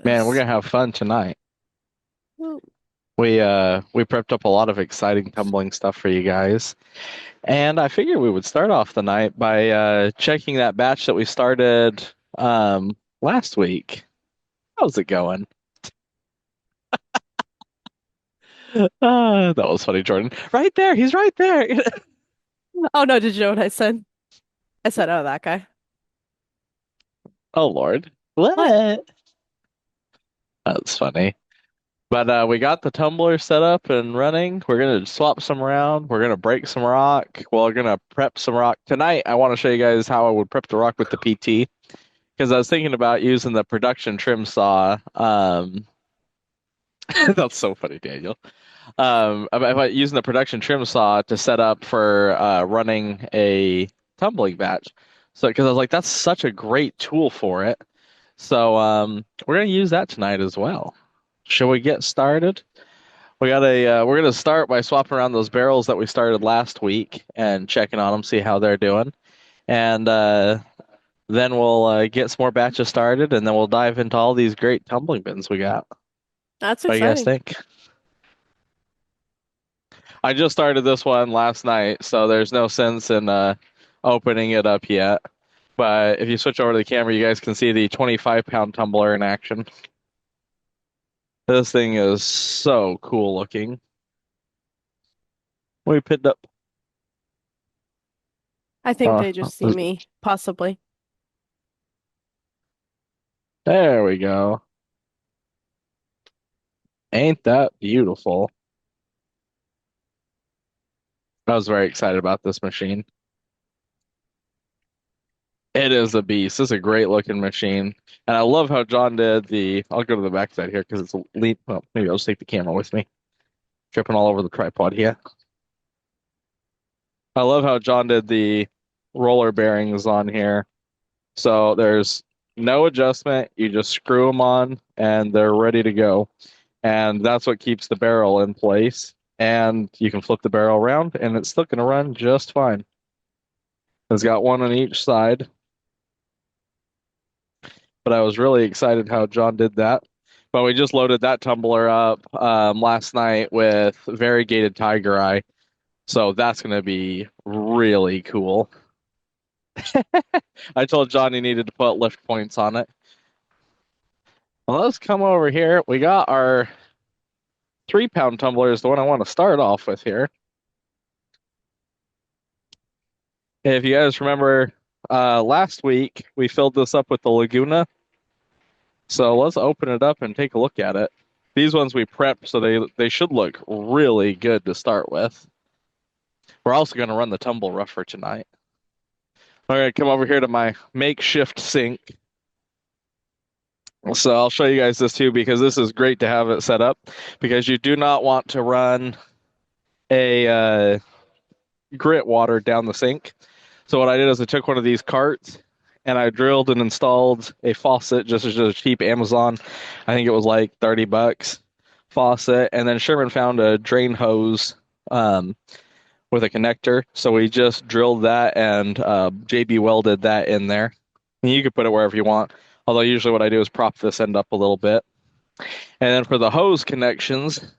Man, we're this? gonna have fun tonight. Ooh, We prepped up a lot of exciting tumbling stuff for you guys. And I figured we would start off the night by checking that batch that we started last week. How's it going? That was funny, Jordan. Right there, he's right there. Oh no, did you know what I said? I said, oh, that guy. Oh Lord. What? What? That's funny. But we got the tumbler set up and running. We're gonna swap some around. We're gonna break some rock. We're gonna prep some rock. Tonight, I want to show you guys how I would prep the rock with the PT. Because I was thinking about using the production trim saw. That's so funny, Daniel. About using the production trim saw to set up for running a tumbling batch. So, because I was like, that's such a great tool for it. So, we're gonna use that tonight as well. Shall we get started? We're gonna start by swapping around those barrels that we started last week and checking on them, see how they're doing. And then we'll get some more batches started, and then we'll dive into all these great tumbling bins we got. That's What do you guys exciting. think? I just started this one last night, so there's no sense in opening it up yet. But if you switch over to the camera, you guys can see the 25-pound tumbler in action. This thing is so cool looking. We picked up. I think Uh, they just see me, possibly. there we go. Ain't that beautiful? I was very excited about this machine. It is a beast. It's a great looking machine. And I love how John did I'll go to the back side here because it's a lead. Well, maybe I'll just take the camera with me. Tripping all over the tripod here. I love how John did the roller bearings on here. So there's no adjustment. You just screw them on and they're ready to go. And that's what keeps the barrel in place. And you can flip the barrel around and it's still going to run just fine. It's got one on each side. But I was really excited how John did that. But we just loaded that tumbler up last night with variegated tiger eye, so that's going to be really cool. I told John he needed to put lift points on it. Well, let's come over here. We got our 3-pound tumbler is the one I want to start off with here. If you guys remember, last week we filled this up with the Laguna. So let's open it up and take a look at it. These ones we prepped, so they should look really good to start with. We're also going to run the tumble rougher tonight. All right, come over here to my makeshift sink. So I'll show you guys this too because this is great to have it set up because you do not want to run a grit water down the sink. So what I did is I took one of these carts and I drilled and installed a faucet, just as a cheap Amazon. I think it was like 30 bucks faucet. And then Sherman found a drain hose um, with a connector. So we just drilled that and JB welded that in there. And you could put it wherever you want. Although usually what I do is prop this end up a little bit. And then for the hose connections,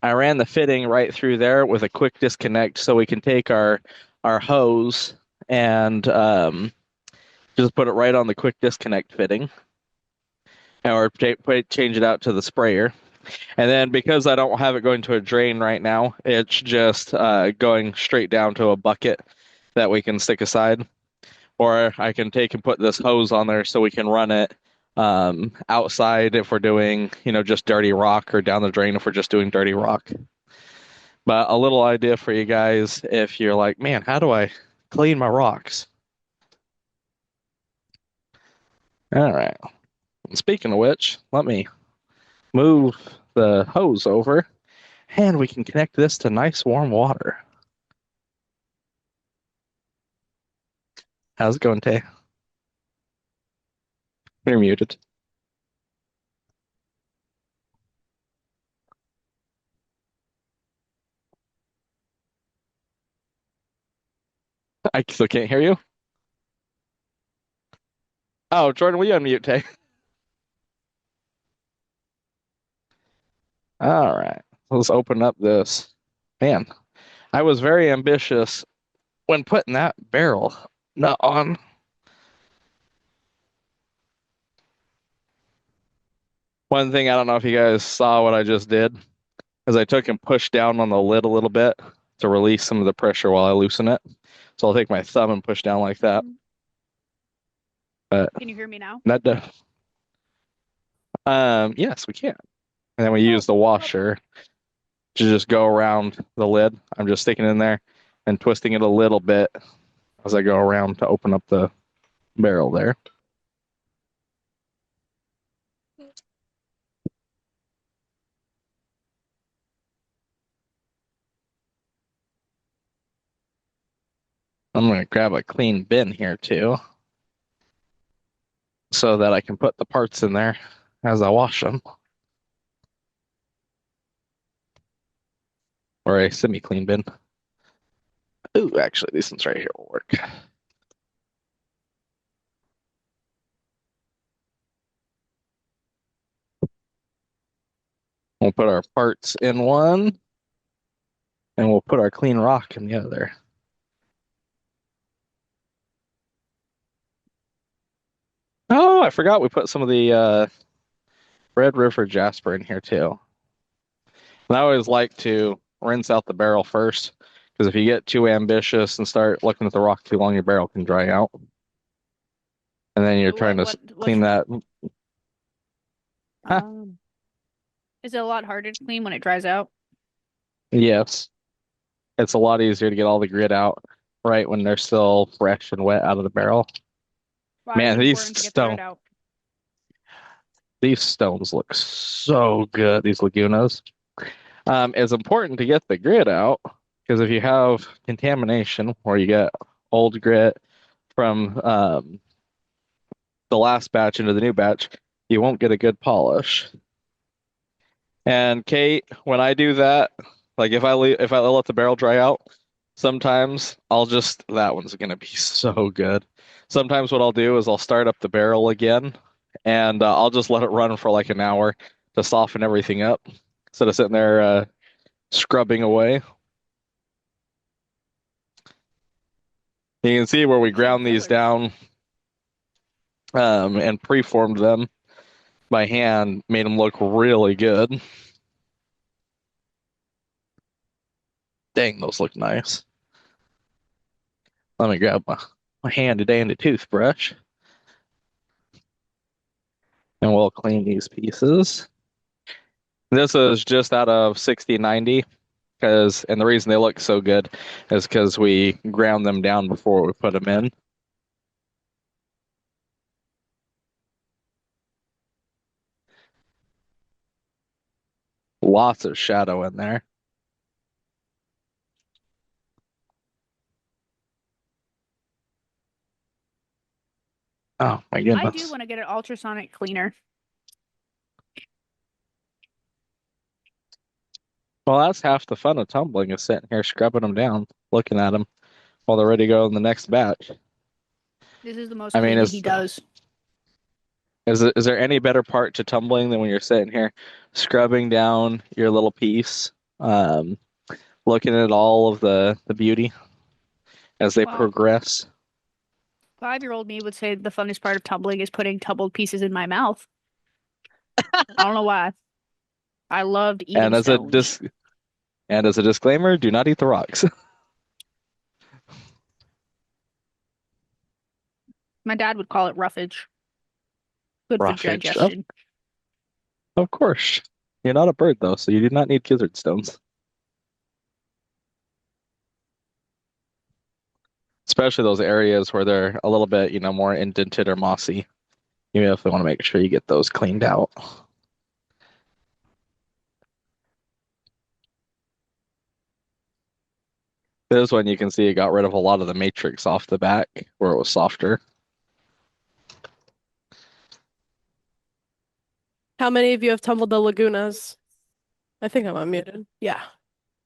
I ran the fitting right through there with a quick disconnect so we can take our hose and just put it right on the quick disconnect fitting or change it out to the sprayer. And then because I don't have it going to a drain right now, it's just going straight down to a bucket that we can stick aside. Or I can take and put this hose on there so we can run it outside if we're doing, just dirty rock or down the drain if we're just doing dirty rock. But a little idea for you guys if you're like, man, how do I clean my rocks? All right. Speaking of which, let me move the hose over and we can connect this to nice warm water. How's it going, Tay? You're muted. I still can't hear you. Oh, Jordan, will you unmute Tay? All right. Let's open up this. Man, I was very ambitious when putting that barrel nut on. One thing I don't know if you guys saw what I just did is I took and pushed down on the lid a little bit to release some of the pressure while I loosen it. So I'll take my thumb and push down like that. Mhm. But Can you hear me now? that yes, we can. And then we Oh, use the okay. washer to just go around the lid. I'm just sticking it in there and twisting it a little bit as I go around to open up the barrel there. I'm going to grab a clean bin here too so that I can put the parts in there as I wash them. Or a semi-clean bin. Ooh, actually, these ones right here will work. We'll put our parts in one, and we'll put our clean rock in the other. Oh, I forgot we put some of the Red River Jasper in here too. And I always like to rinse out the barrel first, because if you get too ambitious and start looking at the rock too long, your barrel can dry out. And then you're trying What to what what's clean that. Huh, um is it a lot harder to clean when it dries out? yes, it's a lot easier to get all the grit out right when they're still fresh and wet out of the barrel. Why is Man, it important to get the grit out? these stones look so good, these Lagunas. It's important to get the grit out because if you have contamination or you get old grit from the last batch into the new batch, you won't get a good polish. And Kate, when I do that, like if I let the barrel dry out, sometimes I'll just that one's gonna be so good. Sometimes what I'll do is I'll start up the barrel again, and I'll just let it run for like an hour to soften everything up instead of sitting there scrubbing away. You can see where we Use some ground these fillers. down and preformed them by hand, made them look really good. Dang, those look nice. Let me grab my handy dandy toothbrush and we'll clean these pieces. This is just out of 6090 because, and the reason they look so good is because we ground them down before we put them in. Lots of shadow in there. Oh my I do goodness. want to get an ultrasonic cleaner. Well, that's half the fun of tumbling is sitting here scrubbing them down, looking at them while they're ready to go in the next batch. This is the most I mean, cleaning he does. is there any better part to tumbling than when you're sitting here scrubbing down your little piece, um, looking at all of the beauty as they Well, progress? 5-year-old me would say the funnest part of tumbling is putting tumbled pieces in my mouth. I don't know why. I loved eating And as a stones. dis and as a disclaimer, do not eat the rocks. My dad would call it roughage. Good for Roughage. digestion. Of course. You're not a bird though, so you do not need gizzard stones. Especially those areas where they're a little bit, more indented or mossy. You definitely want to make sure you get those cleaned out. This one you can see it got rid of a lot of the matrix off the back where it was softer. How many of you have tumbled the Lagunas? I think I'm unmuted. Yeah.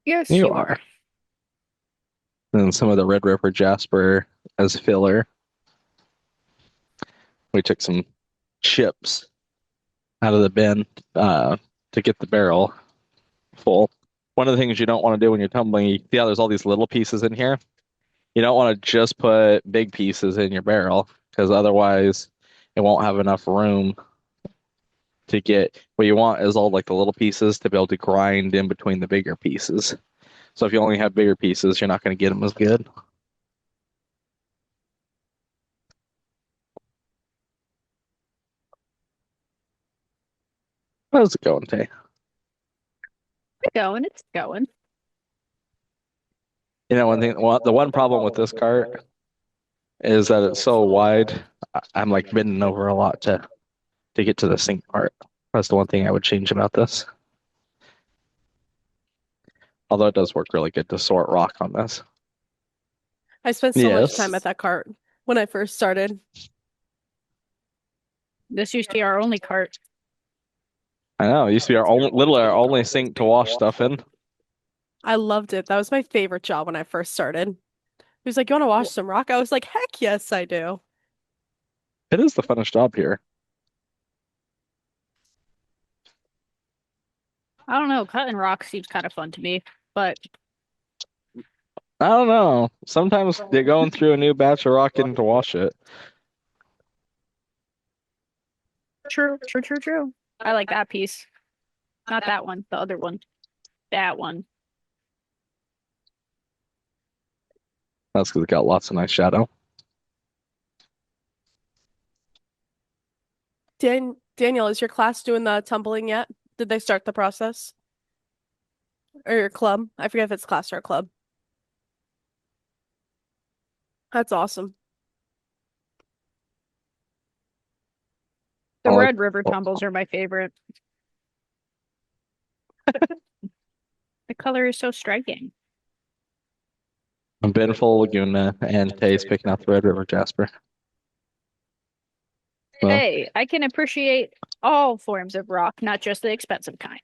Yes, You you are. are. And some of the Red River Jasper as filler. We took some chips out of the bin to get the barrel full. One of the things you don't want to do when you're tumbling, you see how there's all these little pieces in here. You don't want to just put big pieces in your barrel because otherwise it won't have enough room to get. What you want is all like the little pieces to be able to grind in between the bigger pieces. So if you only have bigger pieces, you're not going to get them as good. How's it going, Tay? It's going, it's going. You know, one thing, the one problem with this cart is that it's so wide. I'm like bending over a lot to get to the sink part. That's the one thing I would change about this. Although it does work really good to sort rock on this. I spent so much time at Yes, that cart when I first started. This used to be our only cart. I know. It used to be literally our only sink to wash stuff in. I loved it. That was my favorite job when I first started. He was like, "You want to wash some rock?" I was like, "Heck yes, I do." It is the funnest job here. I don't know, cutting rock seems kind of fun to me, but I don't know. Sometimes they're going through a new batch of rock in to wash it. true, true, true, true. I like that piece. Not that one, the other one. That one. That's because it got lots of nice shadow. Daniel, is your class doing the tumbling yet? Did they start the process? Or your club? I forget if it's class or a club. That's awesome. I The like. Red River tumbles are my favorite. The color is so striking. I'm Binful, Laguna, and Tay's picking out the Red River Jasper. Well, Hey, I can appreciate all forms of rock, not just the expensive kind.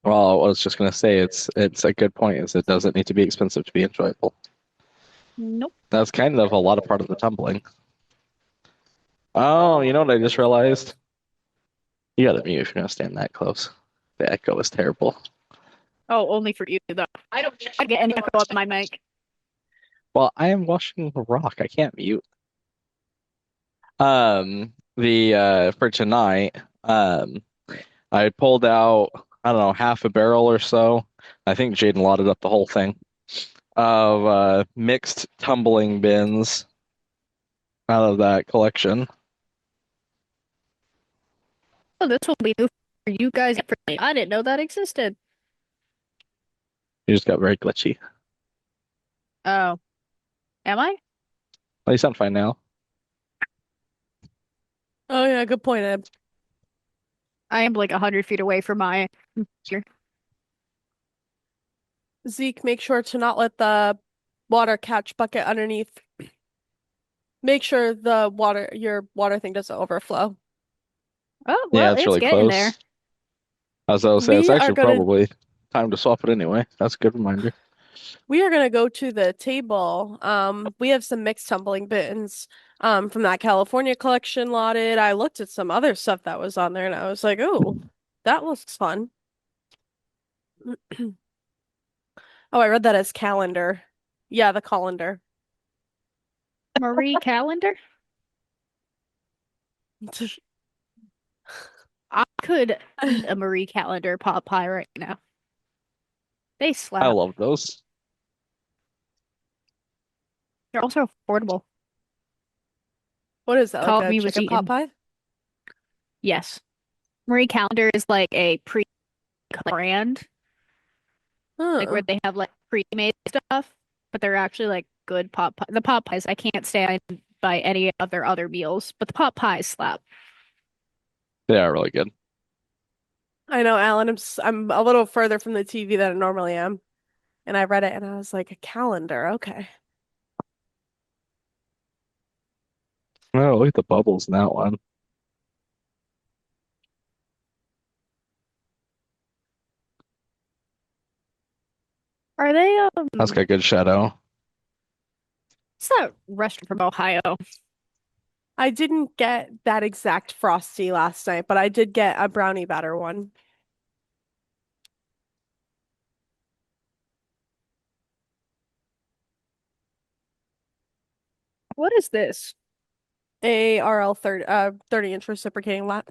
well, I was just gonna say it's a good point. Is it doesn't need to be expensive to be enjoyable. Nope. That's kind of a lot of part of the tumbling. Oh, you know what I just realized? You gotta mute if you're gonna stand that close. The echo is terrible. Oh, only for you though. I get any echo up my mic. Well, I am washing rock. I can't mute. The for tonight, I pulled out, I don't know, half a barrel or so. I think Jaden loaded up the whole thing of mixed tumbling bins out of that collection. Oh, this will be new for you guys. I didn't know that existed. You just got very glitchy. Oh, am I? Well, you sound fine now. Oh yeah, good point, Ed. I am like 100 feet away from my computer. Zeke, make sure to not let the water catch bucket underneath. Make sure your water thing doesn't overflow. Oh, Yeah, well, it's it's really getting close. there. As I was saying, it's We are actually gonna probably time to swap it anyway. That's a good reminder. we are gonna go to the table. We have some mixed tumbling bins from that California collection lotted. I looked at some other stuff that was on there and I was like, "Oh, that looks fun." Oh, I read that as calendar. Yeah, the colander. Marie Calendar? I could eat a Marie Calendar pot pie right now. They I slap. love those. They're also affordable. What is that, like Called a me was chicken pot eaten. pie? Yes. Marie Calendar is like a pre brand, like where Huh. they have like pre-made stuff, but they're actually like good pot pie. The pot pies I can't stand by any of their other meals, but the pot pies slap. They are really good. I know, Alan. I'm a little further from the TV than I normally am, and I read it and I was like, a calendar. Okay. Oh, look at the bubbles in that one. Are they That's got good shadow. what's that restaurant from Ohio? I didn't get that exact frosty last night, but I did get a brownie batter one. What is this? A RL 30-inch reciprocating lat.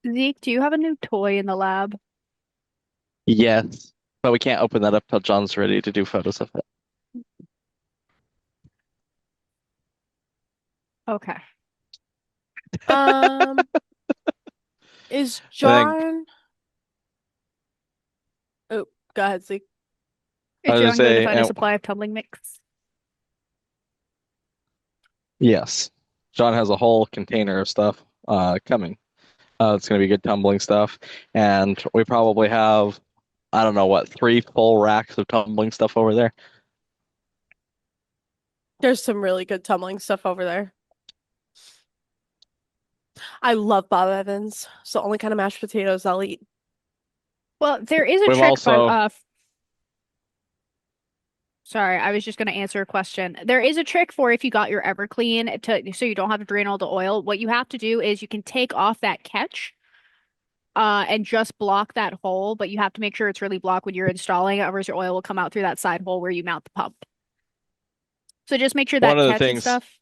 Zeke, do you have a new toy in the lab? Yes, but we can't open that up till John's ready to do photos of it. Okay. Um, is I think John? Oh, go ahead, Zeke. I Is was gonna John going to say, find a supply of tumbling mix? yes, John has a whole container of stuff coming. It's gonna be good tumbling stuff, and we probably have I don't know what 3 full racks of tumbling stuff over there. There's some really good tumbling stuff over there. I love Bob Evans. It's the only kind of mashed potatoes I'll eat. Well, there is a We've trick by also sorry, I was just going to answer a question. There is a trick for if you got your Everclean to so you don't have to drain all the oil. What you have to do is you can take off that catch and just block that hole, but you have to make sure it's really blocked when you're installing it, otherwise your oil will come out through that side hole where you mount the pump. So just make sure one that of the catch and things stuff.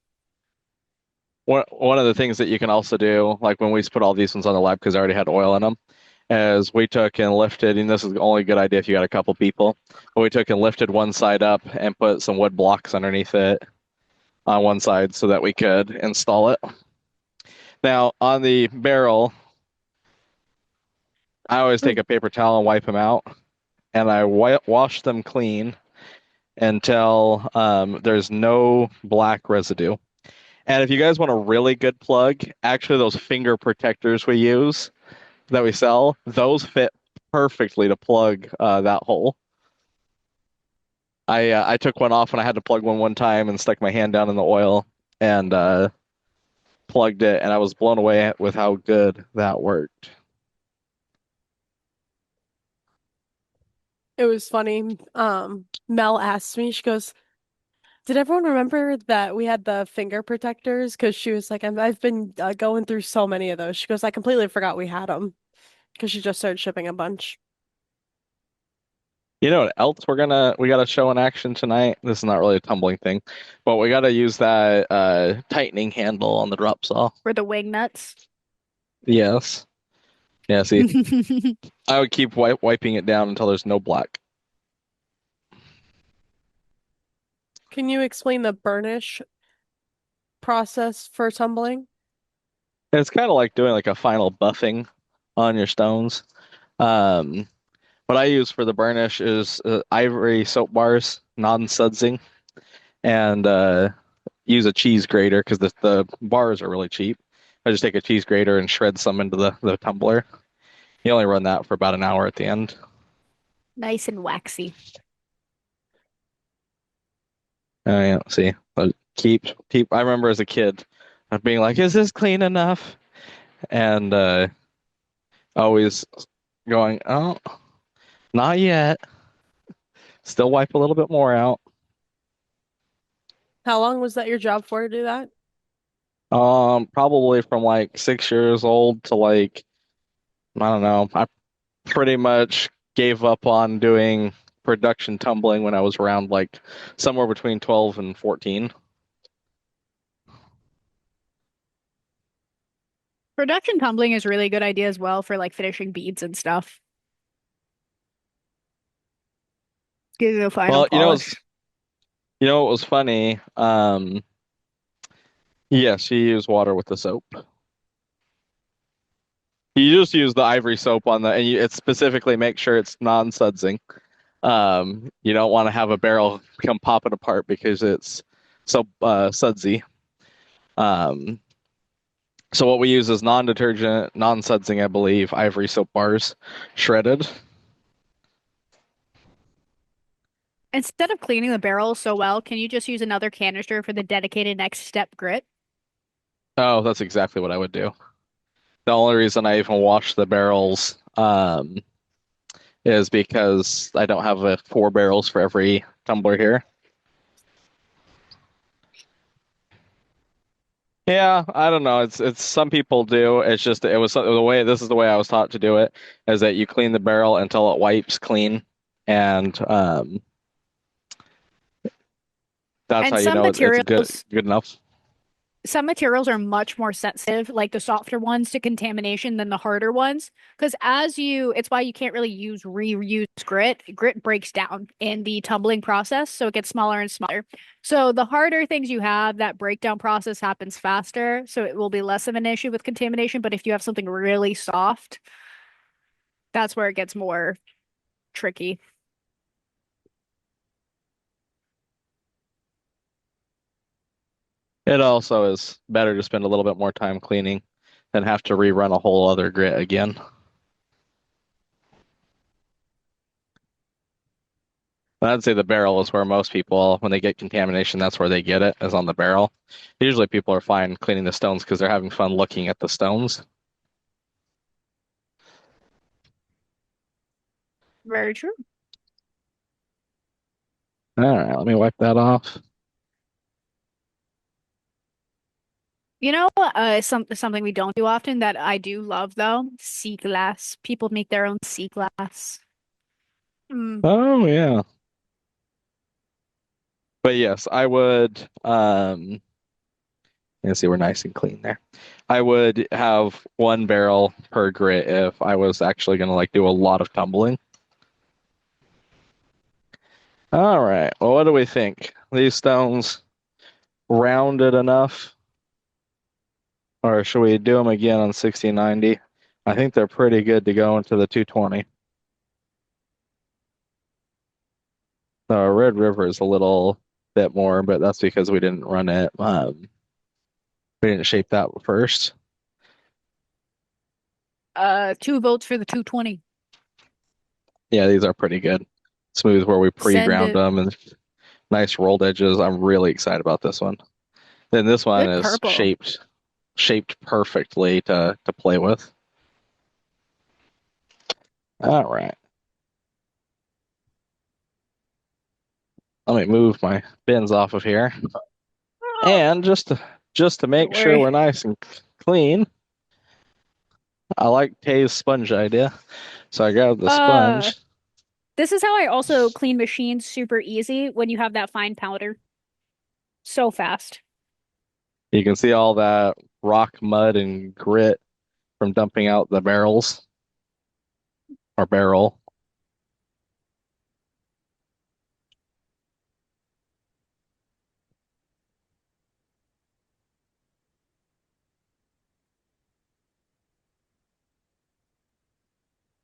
one of the things that you can also do, like when we put all these ones on the lab because I already had oil in them, is we took and lifted, and this is only a good idea if you got a couple people, but we took and lifted one side up and put some wood blocks underneath it on one side so that we could install it. Now, on the barrel, I always take Ooh, a paper towel and wipe them out, and I wash them clean until there's no black residue. And if you guys want a really good plug, actually, those finger protectors we use that we sell, those fit perfectly to plug that hole. I took one off when I had to plug one time and stuck my hand down in the oil and plugged it, and I was blown away with how good that worked. It was funny. Mel asked me, she goes, "Did everyone remember that we had the finger protectors?" Because she was like, I've been going through so many of those." She goes, "I completely forgot we had them," because she just started shipping a bunch. You know what else we gotta show in action tonight? This is not really a tumbling thing, but we gotta use that tightening handle on the drop saw. for the wing nuts. Yes. Yeah, see, I would keep wiping it down until there's no black. Can you explain the burnish process for tumbling? It's kind of like doing like a final buffing on your stones. Um, what I use for the burnish is ivory soap bars, non-sudsing, and use a cheese grater because the bars are really cheap. I just take a cheese grater and shred some into the tumbler. You only run that for about an hour at the end. Nice and waxy. Oh yeah, see, but keep. I remember as a kid, being like, "Is this clean enough?" And always going, "Oh, not yet. Still wipe a little bit more out." How long was that your job for to do that? Probably from like 6 years old to like I don't know. I pretty much gave up on doing production tumbling when I was around like somewhere between 12 and 14. Production tumbling is a really good idea as well for like finishing beads and stuff. Give you a final Well, polish. what was funny? Yes, you use water with the soap. You just use the ivory soap on and it specifically make sure it's non-sudsing. You don't want to have a barrel come popping apart because it's so sudsy. Um, so what we use is non-detergent, non-sudsing, I believe, ivory soap bars, shredded. Instead of cleaning the barrel so well, can you just use another canister for the dedicated next step grit? Oh, that's exactly what I would do. The only reason I even wash the barrels is because I don't have 4 barrels for every tumbler here. Yeah, I don't know. It's some people do. It's just it was the way this is the way I was taught to do it is that you clean the barrel until it wipes clean, and that's how And you know it's good enough. some materials are much more sensitive, like the softer ones to contamination than the harder ones. Because it's why you can't really use reuse grit. Grit breaks down in the tumbling process, so it gets smaller and smaller. So the harder things you have, that breakdown process happens faster, so it will be less of an issue with contamination. But if you have something really soft, that's where it gets more tricky. It also is better to spend a little bit more time cleaning than have to rerun a whole other grit again. I'd say the barrel is where most people, when they get contamination, that's where they get it, is on the barrel. Usually people are fine cleaning the stones because they're having fun looking at the stones. Very true. All right, let me wipe that off. Something we don't do often that I do love though, sea glass. People make their own sea glass. Mm. Oh yeah. But yes, I would let's see, we're nice and clean there. I would have one barrel per grit if I was actually gonna like do a lot of tumbling. All right. Well, what do we think? These stones rounded enough, or should we do them again on 6090? I think they're pretty good to go into the 220. Red River is a little bit more, but that's because we didn't run it. We didn't shape that first. 2 votes for the 220. Yeah, these are pretty good. Smooth where we Send pre-ground it. them and nice rolled edges. I'm really excited about this one. Then this one Good is purple. shaped perfectly to play with. All right. Let me move my bins off of here. And just to Don't make sure we're worry. nice and clean, I like Tay's sponge idea. So I grabbed the Uh, sponge. this is how I also clean machines super easy when you have that fine powder. So fast. You can see all that rock, mud, and grit from dumping out the barrels or barrel.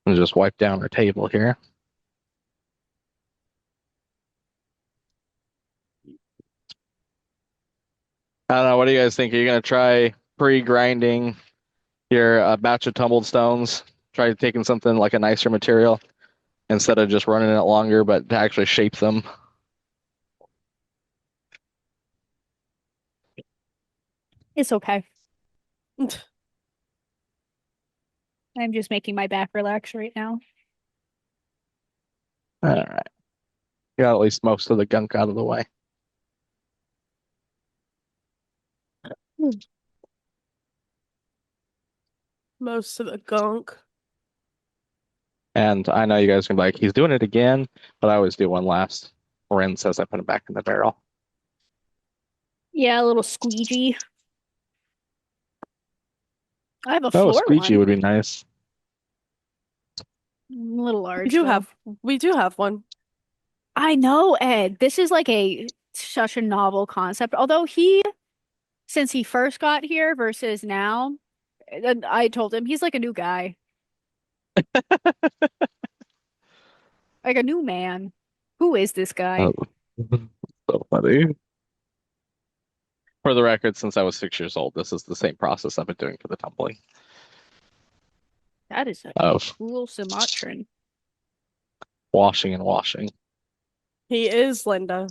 And just wipe down our table here. I don't know. What do you guys think? Are you gonna try pre-grinding your batch of tumbled stones? Try taking something like a nicer material instead of just running it longer, but to actually shape them. It's okay. I'm just making my back relax right now. All right. Got at least most of the gunk out of the way. Most of the gunk. And I know you guys are gonna be like, he's doing it again, but I always do one last rinse as I put it back in the barrel. Yeah, a little squeegee. I have a Oh, a floor squeegee one. would be nice. A little We large do though. have we do have one. I know, Ed. This is like a such a novel concept. Although since he first got here versus now, and I told him he's like a new guy, like a new man. Who is this Oh, guy? so funny. For the record, since I was 6 years old, this is the same process I've been doing for the tumbling That is a of cool Sumatran. washing and washing. He is Linda.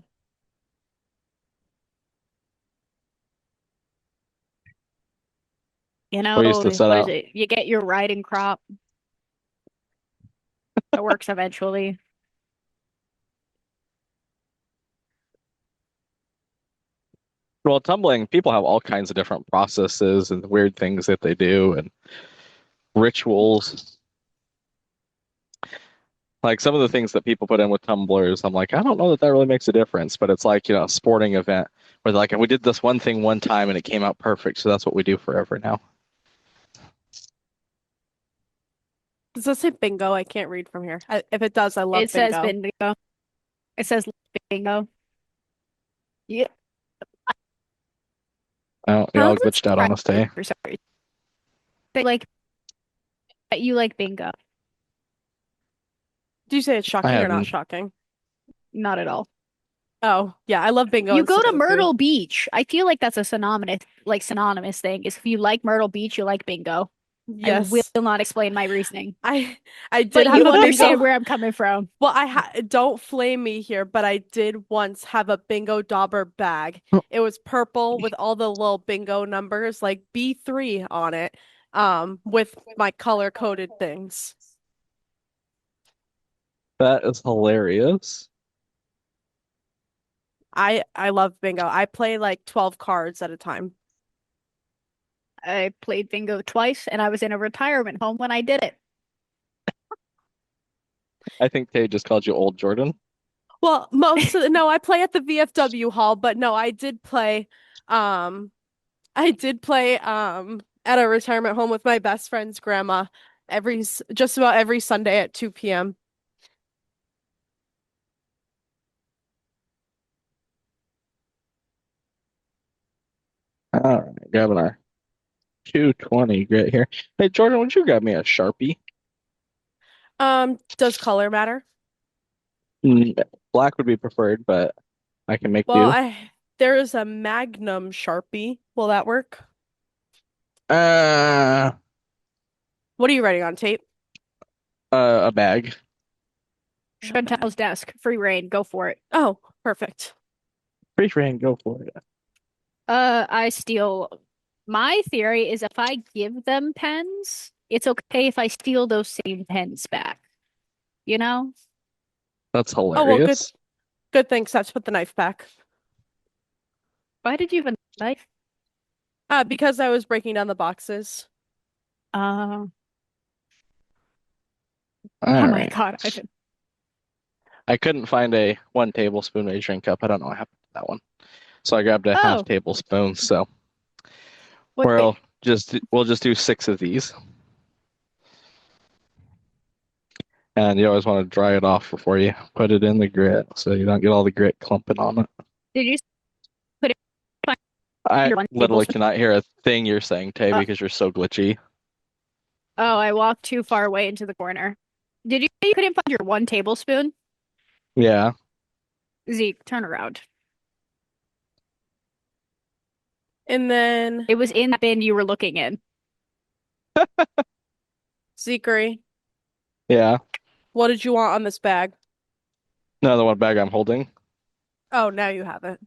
You We used know, to set what is out. it? You get your riding crop. It works eventually. Well, tumbling, people have all kinds of different processes and weird things that they do and rituals. Like some of the things that people put in with tumblers, I'm like, I don't know that that really makes a difference, but it's like, a sporting event where like we did this one thing one time and it came out perfect, so that's what we do forever now. Does it say bingo? I can't read from here. If it does, I love It says bingo. bingo. It says bingo. Yeah. Oh, Huh? y'all glitched out on us today. For sorry. They like you like bingo. Do you say it's I shocking or not haven't. shocking? Not at all. Oh, yeah, I love bingo You and go to Sudoku. Myrtle Beach. I feel like that's a synonymous thing. Is if you like Myrtle Beach, you like bingo. I will Yes. not explain my reasoning, I did but have you a understand bingo. where I'm coming from. Well, I ha don't flame me here, but I did once have a bingo dauber bag. It was purple with all the little bingo numbers, like B3 on it, with my color coded things. That is hilarious. I love bingo. I play like 12 cards at a time. I played bingo twice, and I was in a retirement home when I did it. I think Tay just called you old Jordan. Well, no, I play at the VFW hall, but no, um I did play at a retirement home with my best friend's grandma just about every Sunday at 2 p.m. All right, grabbing our 220 grit here. Hey, Jordan, would you grab me a Sharpie? Does color matter? Mm, Black would be preferred, but I can make Well, do. I there is a Magnum Sharpie. Will that work? Uh, What are you writing on tape? a bag. A bag. Chantel's desk, free reign, go for it. Oh, perfect. Free reign, go for it. I steal. My theory is if I give them pens, it's okay if I steal those same pens back. You know? That's Oh, well, good hilarious. good thing, Seth's put the knife back. Why did you have a knife? Because I was breaking down the boxes. Uh, All oh my right. God, Ivan. I couldn't find a 1 tablespoon measuring cup. I don't know what happened to that one. So I grabbed a half Oh, tablespoon. So wait. we'll just do six of these. And you always want to dry it off before you put it in the grit so you don't get all the grit clumping on it. Did you put it on I your one literally tablespoon? cannot hear a thing you're saying, Tay, Uh, because you're so glitchy. oh, I walked too far away into the corner. Did you say you couldn't find your 1 tablespoon? Yeah. Zeke, turn around. And then It was in that bin you were looking in. Zachary, Yeah. what did you want on this bag? Another one bag I'm holding. Oh, now you have it.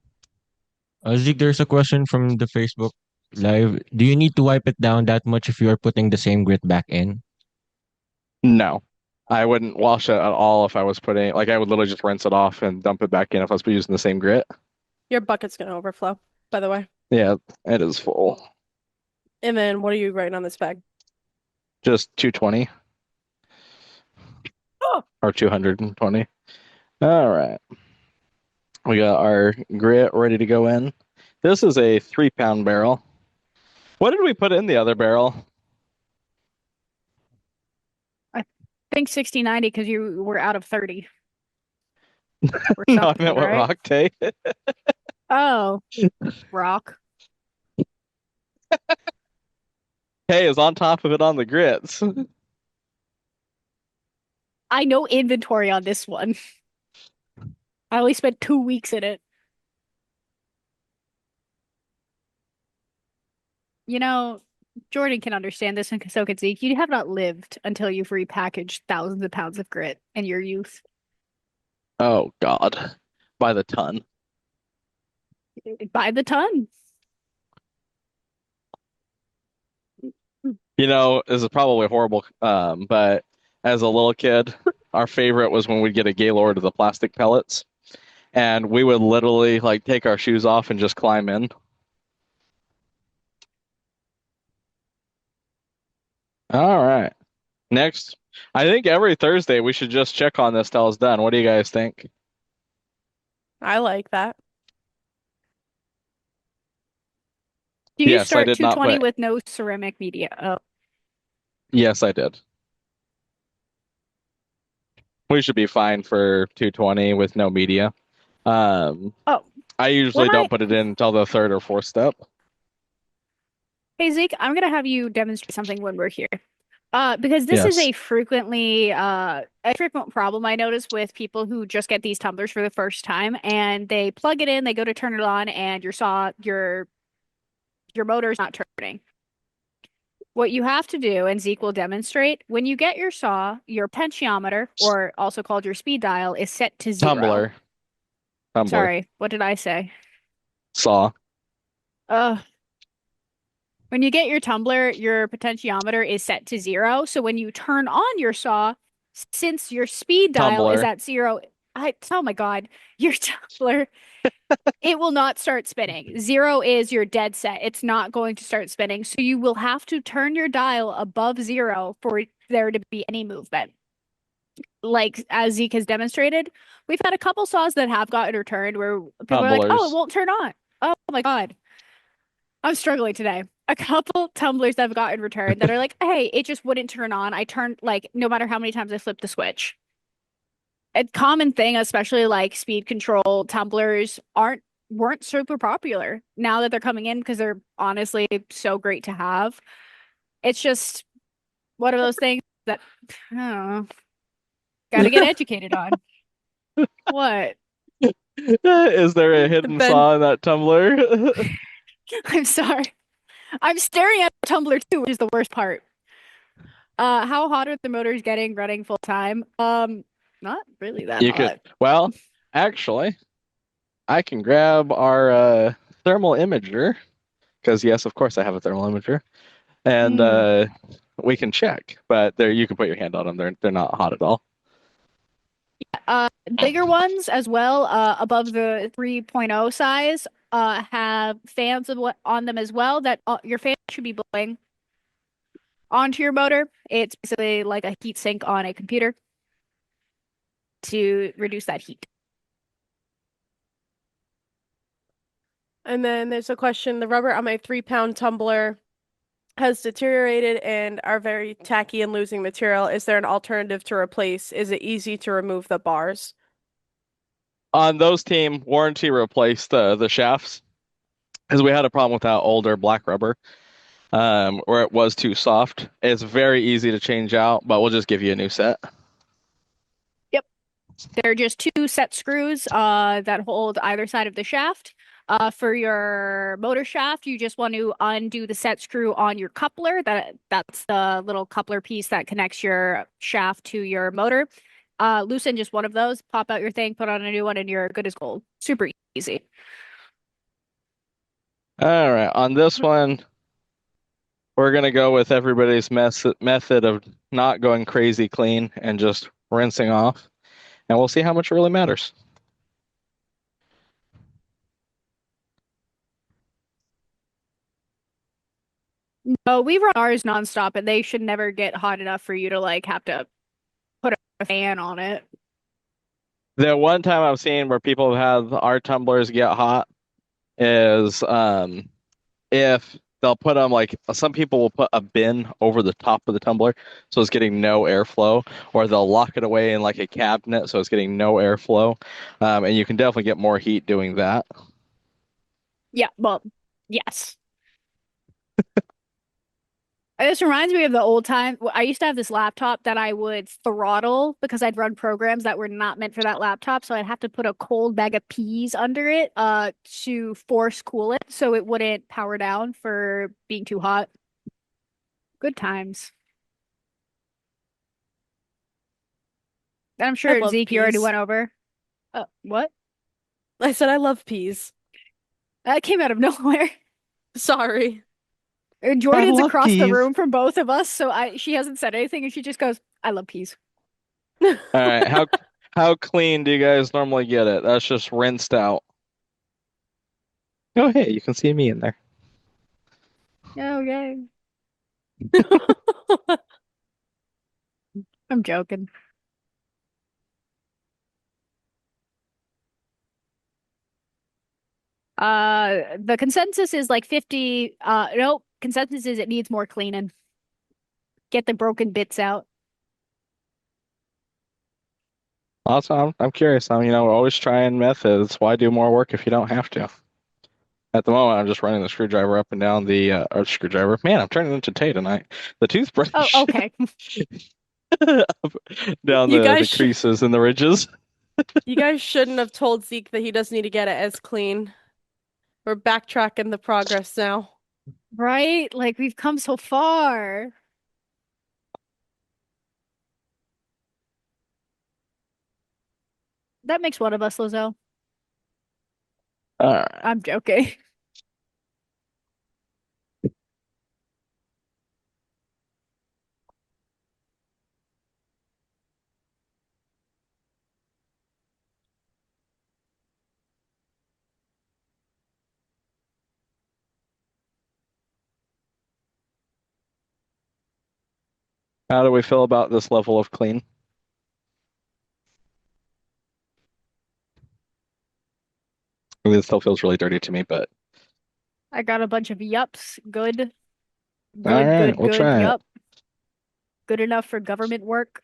Zeke, there's a question from the Facebook Live. Do you need to wipe it down that much if you are putting the same grit back in? No. I wouldn't wash it at all if I was putting like I would literally just rinse it off and dump it back in if I was using the same grit. Your bucket's gonna overflow, by the way. Yeah, it is full. And then what are you writing on this bag? Just 220 Oh, or 220. All right. We got our grit ready to go in. This is a 3 pound barrel. What did we put in the other barrel? I think 60/90 because you were out of 30 or No, I something, meant what right? rock Tay. Oh, rock. Hay is on top of it on the grits. I know inventory on this one. I only spent 2 weeks in it. You know, Jordan can understand this, and so can Zeke. You have not lived until you've repackaged thousands of pounds of grit in your youth. Oh God. By the ton. By the ton. This is probably horrible, but as a little kid, our favorite was when we'd get a Gaylord of the plastic pellets, and we would literally like take our shoes off and just climb in. All right. Next, I think every Thursday we should just check on this till it's done. What do you guys think? I like that. Do you Yes, I start did not 220 put. with no ceramic media? Oh, Yes, I did. We should be fine for 220 with no media. Um, oh, I when usually don't I put it in until the third or fourth step. Hey Zeke, I'm gonna have you demonstrate something when we're here. Because this is Yes. a frequent problem I notice with people who just get these tumblers for the first time and they plug it in, they go to turn it on, and your motor's not turning. What you have to do, and Zeke will demonstrate, when you get your saw, your potentiometer, or also called your speed dial, is set to 0. Tumbler. Tumbler. Sorry, what did I say? Saw. Uh, when you get your tumbler, your potentiometer is set to 0. So when you turn on your saw, since your speed dial is Tumbler. at 0, oh my God, your tumbler, it will not start spinning. 0 is your dead set. It's not going to start spinning. So you will have to turn your dial above 0 for there to be any movement. Like as Zeke has demonstrated, we've had a couple saws that have gotten returned where people are like, "Oh, it Tumblers. won't turn on." Oh my God, I'm struggling today. A couple tumblers that have gotten returned that are like, "Hey, it just wouldn't turn on. I turned like no matter how many times I flipped the switch." A common thing, especially like speed control tumblers, weren't super popular. Now that they're coming in because they're honestly so great to have. It's just one of those things that I don't know, got to get educated on. What? Is there a hidden Ben, saw in that tumbler? I'm sorry. I'm staring at the tumbler too, which is the worst part. How hot are the motors getting running full time? Not really that You could, hot. well, actually, I can grab our thermal imager because yes, of course I have a thermal imager, and Mm. we can check. But there, you can put your hand on them. They're not hot at all. Bigger ones as well, above the 3.0 size, have fans of what on them as well that your fan should be blowing onto your motor. It's basically like a heat sink on a computer to reduce that heat. and then there's a question. The rubber on my 3-pound tumbler has deteriorated and are very tacky and losing material. Is there an alternative to replace? Is it easy to remove the bars? On those team, warranty replaced the shafts because we had a problem with that older black rubber where it was too soft. It's very easy to change out, but we'll just give you a new set. Yep. They're just two set screws that hold either side of the shaft. For your motor shaft, you just want to undo the set screw on your coupler. That's the little coupler piece that connects your shaft to your motor. Loosen just one of those, pop out your thing, put on a new one, and you're good as gold. Super easy. All right, on this one, we're gonna go with everybody's method of not going crazy clean and just rinsing off, and we'll see how much it really matters. No, we run ours nonstop, and they should never get hot enough for you to like have to put a fan on it. The one time I've seen where people have had our tumblers get hot is if they'll put them like some people will put a bin over the top of the tumbler so it's getting no airflow, or they'll lock it away in like a cabinet so it's getting no airflow. And you can definitely get more heat doing that. Yeah, well, yes. This reminds me of the old time. I used to have this laptop that I would throttle because I'd run programs that were not meant for that laptop. So I'd have to put a cold bag of peas under it to force cool it so it wouldn't power down for being too hot. Good times. And I'm I sure love Zeke, you already peas. went over. What? I said I love peas. That came out of nowhere. Sorry. I Jordan's love across the peas. room from both of us, so she hasn't said anything and she just goes, I love peas. All right, how clean do you guys normally get it? That's just rinsed out. Oh, hey, you can see me in there. Oh, yay. I'm joking. The consensus is like 50. Nope. Consensus is it needs more cleaning. Get the broken bits out. Also, I'm curious. We're always trying methods. Why do more work if you don't have to? At the moment, I'm just running the screwdriver up and down the or screwdriver. Man, I'm turning into Tay tonight. The Oh, toothbrush okay. up, down You the guys sh creases and the ridges. you guys shouldn't have told Zeke that he doesn't need to get it as clean. We're backtracking the progress now. Right? Like we've come so far. That makes one of us, Lizzo. All right. I'm joking. How do we feel about this level of clean? I mean, it still feels really dirty to me, but I got a bunch of yups. Good. all Good, right, good, we'll good. try it. Yup. Good enough for government work.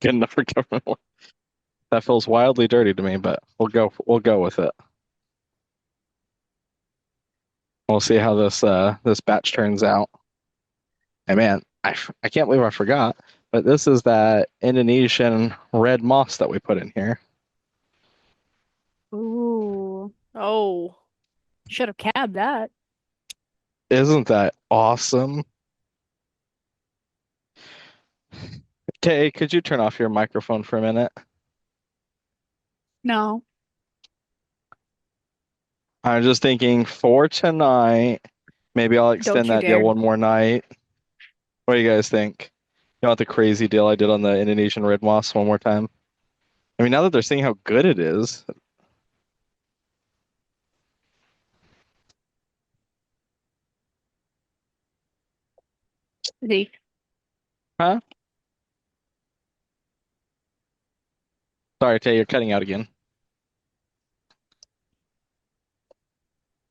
Good enough for government work. That feels wildly dirty to me, but we'll go with it. We'll see how this batch turns out. And man, I can't believe I forgot, but this is that Indonesian red moss that we put in here. Ooh. Oh, Should have cabbed that. Isn't that awesome? Tay, could you turn off your microphone for a minute? No. I'm just thinking for tonight, maybe I'll Don't extend you that deal dare. one more night. What do you guys think? You want the crazy deal I did on the Indonesian red moss one more time? I mean, now that they're seeing how good it is, Zeke. huh? Sorry, Tay, you're cutting out again.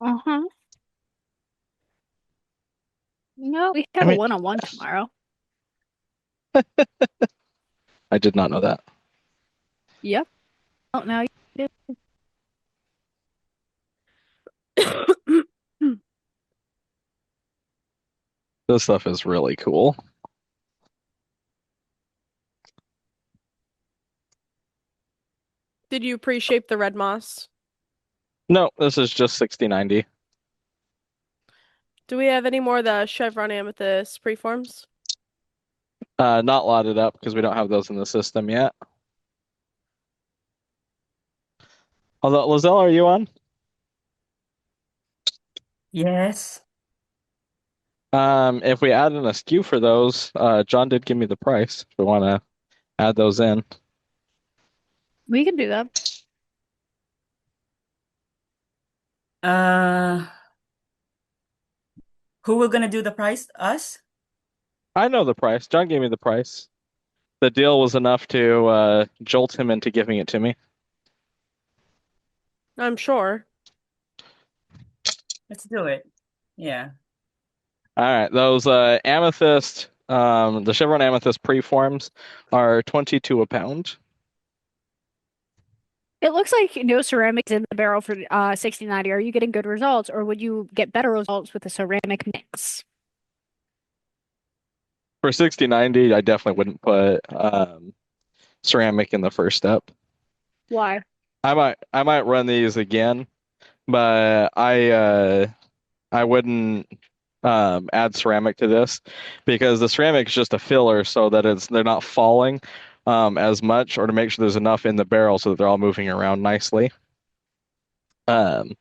Uh-huh. No, we I have a mean, one-on-one tomorrow. I did not know that. Yep. Oh, now you do. This stuff is really cool. did you pre-shape the red moss? No, this is just 6090. Do we have any more of the chevron amethyst preforms? Not lotted up because we don't have those in the system yet. Although, Lozelle, are you on? Yes. If we add in a SKU for those, John did give me the price. If we want to add those in. We can do that. Uh, who will gonna do the price? Us? I know the price. John gave me the price. The deal was enough to jolt him into giving it to me. I'm sure. Let's do it. Yeah. All right, those amethyst, the chevron amethyst preforms are 22 a pound. It looks like no ceramics in the barrel for 6090. Are you getting good results, or would you get better results with a ceramic mix? For 6090, I definitely wouldn't put ceramic in the first step. Why? I might run these again, but I wouldn't add ceramic to this because the ceramic is just a filler so that they're not falling as much, or to make sure there's enough in the barrel so that they're all moving around nicely. Um,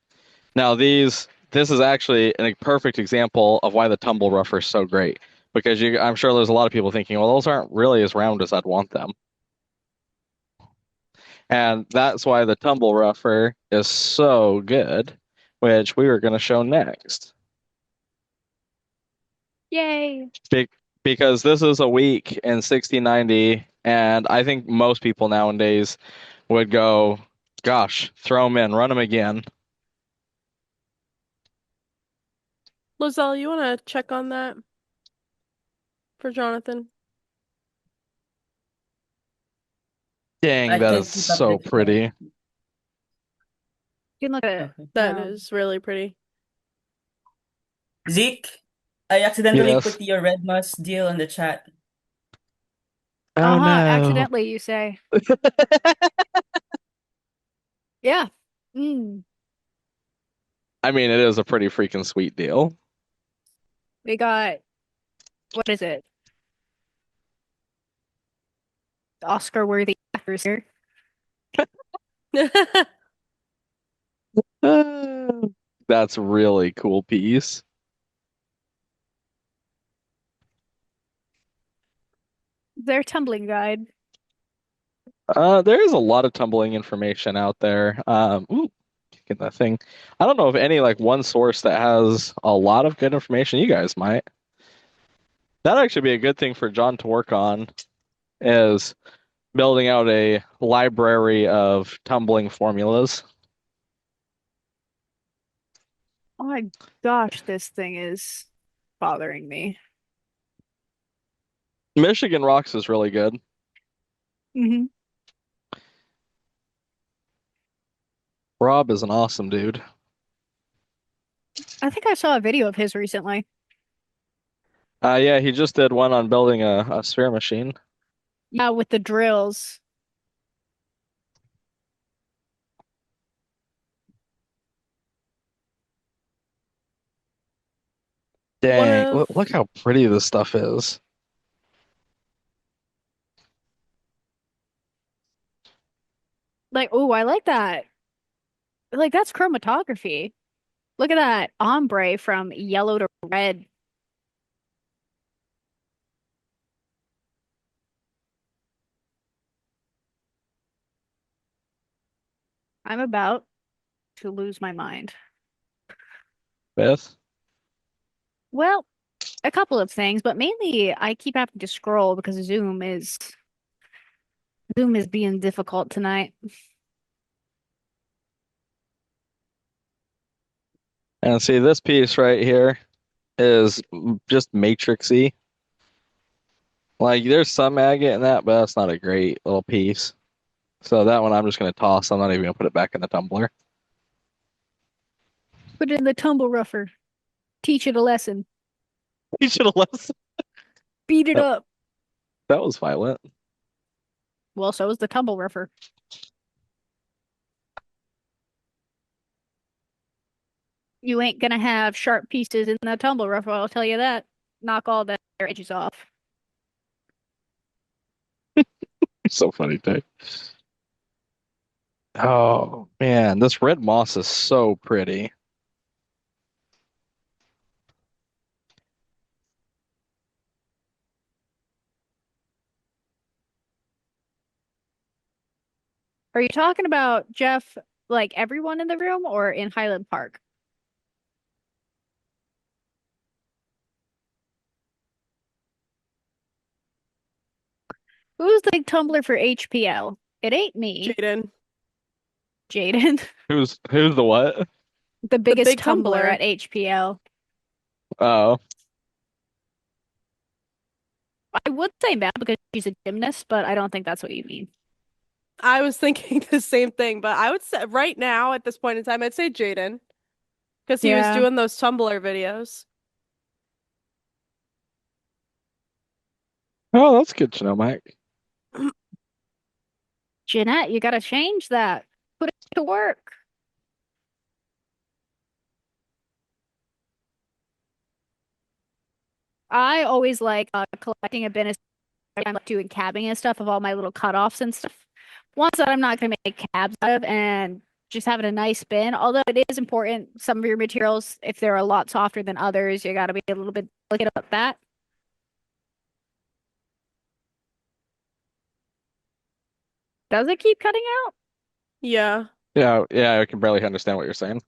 Now this is actually a perfect example of why the tumble rougher is so great, because I'm sure there's a lot of people thinking, well, those aren't really as round as I'd want them. And that's why the tumble rougher is so good, which we were going to show next. Yay. Be- because this is a week in 60-90, and I think most people nowadays would go, gosh, throw them in, run them again. Lizelle, you want to check on that for Jonathan? Dang, I that is can keep up the so check. pretty. You can look at it. Okay. That is really pretty. Zeke, I accidentally Yes. put your Red Moss deal in the chat. Oh no. Accidentally, you say. Yeah. Mm. I mean, it is a pretty freaking sweet deal. We got, what is it? Oscar-worthy actors here. That's really cool piece. Their tumbling guide. There is a lot of tumbling information out there. Ooh, kicking that thing. I don't know of any like one source that has a lot of good information. You guys might. That'd actually be a good thing for John to work on, is building out a library of tumbling formulas. Oh my gosh, this thing is bothering me. Michigan Rocks is really good. Hmm. Rob is an awesome dude. I think I saw a video of his recently. Yeah, he just did one on building a sphere machine. Yeah, with the drills. One Dang, of look how pretty this stuff is. Like, oh, I like that. Like, that's chromatography. Look at that ombre from yellow to red. I'm about to lose my mind. Beth? Well, a couple of things, but mainly I keep having to scroll because Zoom is being difficult tonight. And see, this piece right here is just matrixy. Like, there's some agate in that, but that's not a great little piece. So that one I'm just going to toss. I'm not even going to put it back in the tumbler. Put it in the tumble rougher. Teach it a lesson. You should have left. Beat it That, up. that was violent. Well, so is the tumble rougher. You ain't gonna have sharp pieces in the tumble rougher, I'll tell you that. Knock all the edges off. So funny, Dick. Oh, man, this red moss is so pretty. Are you talking about Jeff, like everyone in the room, or in Highland Park? Who's the big tumbler for HPL? It ain't me, Jaden, Jaden. Who's the what? The the biggest big tumbler tumbler. at HPL. Oh, I would say Matt because she's a gymnast, but I don't think that's what you mean. I was thinking the same thing, but I would say right now at this point in time, I'd say Jaden because he was Yeah. doing those Tumblr videos. oh, that's good to know, Mike. Jeanette, you gotta change that. Put it to work. I always like collecting a bin of I'm like doing cabbing and stuff of all my little cutoffs and stuff. Ones that I'm not gonna make cabs out of and just having a nice bin. Although it is important, some of your materials, if they're a lot softer than others, you gotta be a little bit delicate about that. Does it keep cutting out? Yeah. Yeah, yeah, I can barely understand what you're saying.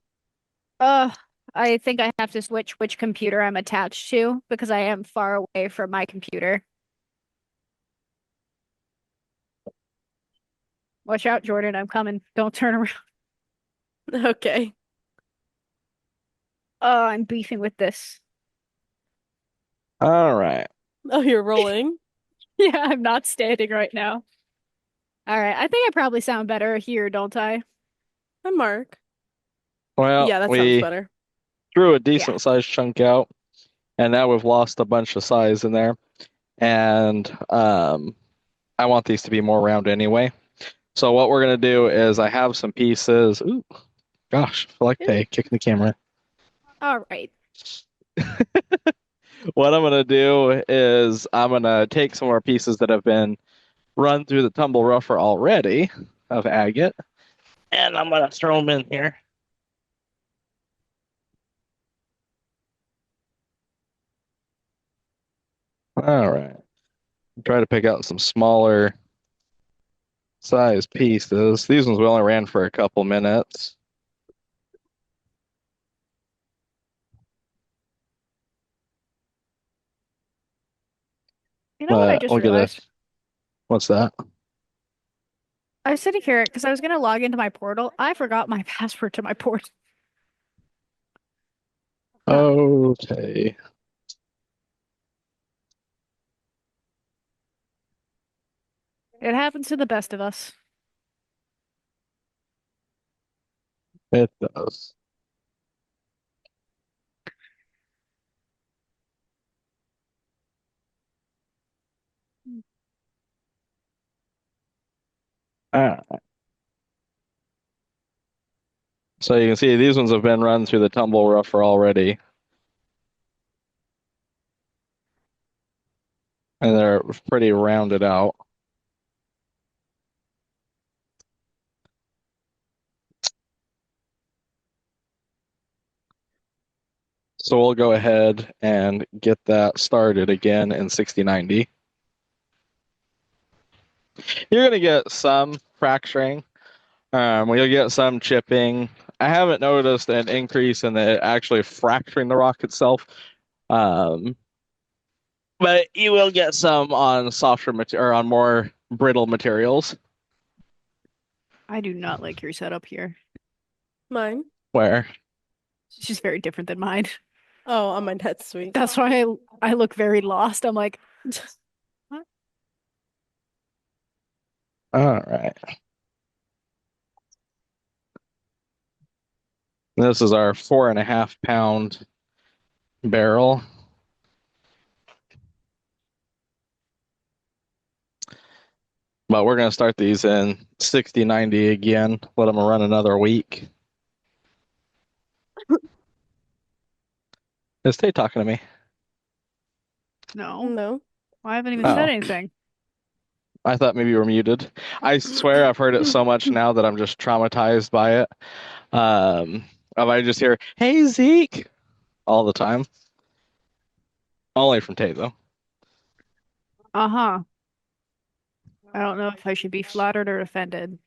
Uh, I think I have to switch which computer I'm attached to because I am far away from my computer. Watch out, Jordan. I'm coming. Don't turn around. Okay. Oh, I'm beefing with this. All right. Oh, you're rolling. Yeah, I'm not standing right now. All right. I think I probably sound better here, don't I? Hi, Mark. Well, Yeah, that sounds we better. threw a Yeah. decent sized chunk out, and now we've lost a bunch of size in there. And I want these to be more round anyway. So what we're gonna do is I have some pieces. Ooh, gosh, I like Ew. they kicking the camera. All right. What I'm gonna do is I'm gonna take some more pieces that have been run through the tumble rougher already of agate, and I'm gonna throw them in here. All right. Try to pick out some smaller size pieces. These ones we only ran for a couple minutes. You know what I But just we'll get a, realized? what's that? I was sitting here because I was gonna log into my portal. I forgot my password to my portal. Huh. Okay. It happens to the best of us. It does. All right. So you can see these ones have been run through the tumble rougher already, and they're pretty rounded out. So we'll go ahead and get that started again in 6090. You're gonna get some fracturing. You'll get some chipping. I haven't noticed an increase in the actually fracturing the rock itself. Um, but you will get some on softer material or on more brittle materials. I do not like your setup here. Mine. Where? It's just very different than mine. Oh, on my dead suite. That's why I look very lost. I'm like, what? All right. This is our 4.5 pound barrel. But we're going to start these in 6090 again. Let them run another week. Stay talking to me. No, No. I haven't even said Oh, anything. I thought maybe you were muted. I swear I've heard it so much now that I'm just traumatized by it. I just hear, "Hey Zeke," all the time. Only from Tay though. Uh-huh. I don't know if I should be flattered or offended.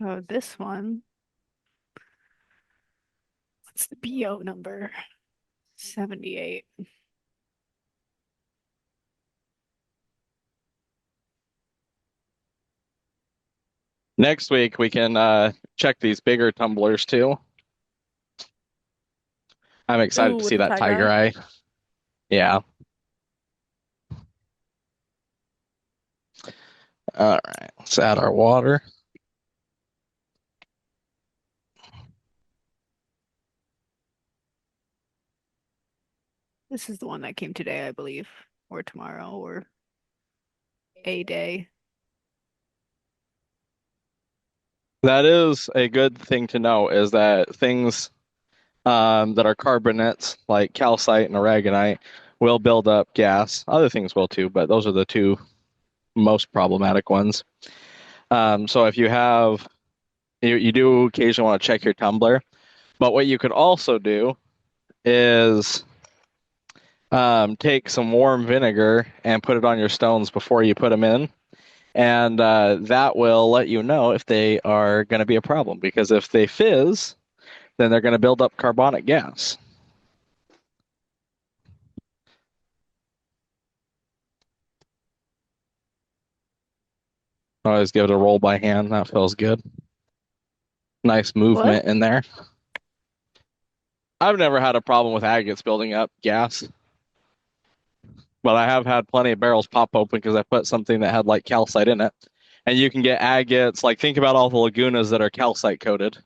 Oh, this one. What's the BO number? 78. Next week we can check these bigger tumblers too. I'm excited Ooh, to with see the that tiger tiger eye. eye. Yeah. All right. Let's add our water. This is the one that came today, I believe, or tomorrow, or a day. That is a good thing to know is that things that are carbonates like calcite and aragonite will build up gas. Other things will too, but those are the two most problematic ones. So if you have, you do occasionally want to check your tumbler, but what you could also do is take some warm vinegar and put it on your stones before you put them in. And that will let you know if they are going to be a problem. Because if they fizz, then they're going to build up carbonic gas. Always give it a roll by hand. That feels good. Nice What? movement in there. I've never had a problem with agates building up gas, but I have had plenty of barrels pop open because I put something that had like calcite in it. And you can get agates, like think about all the lagunas that are calcite coated.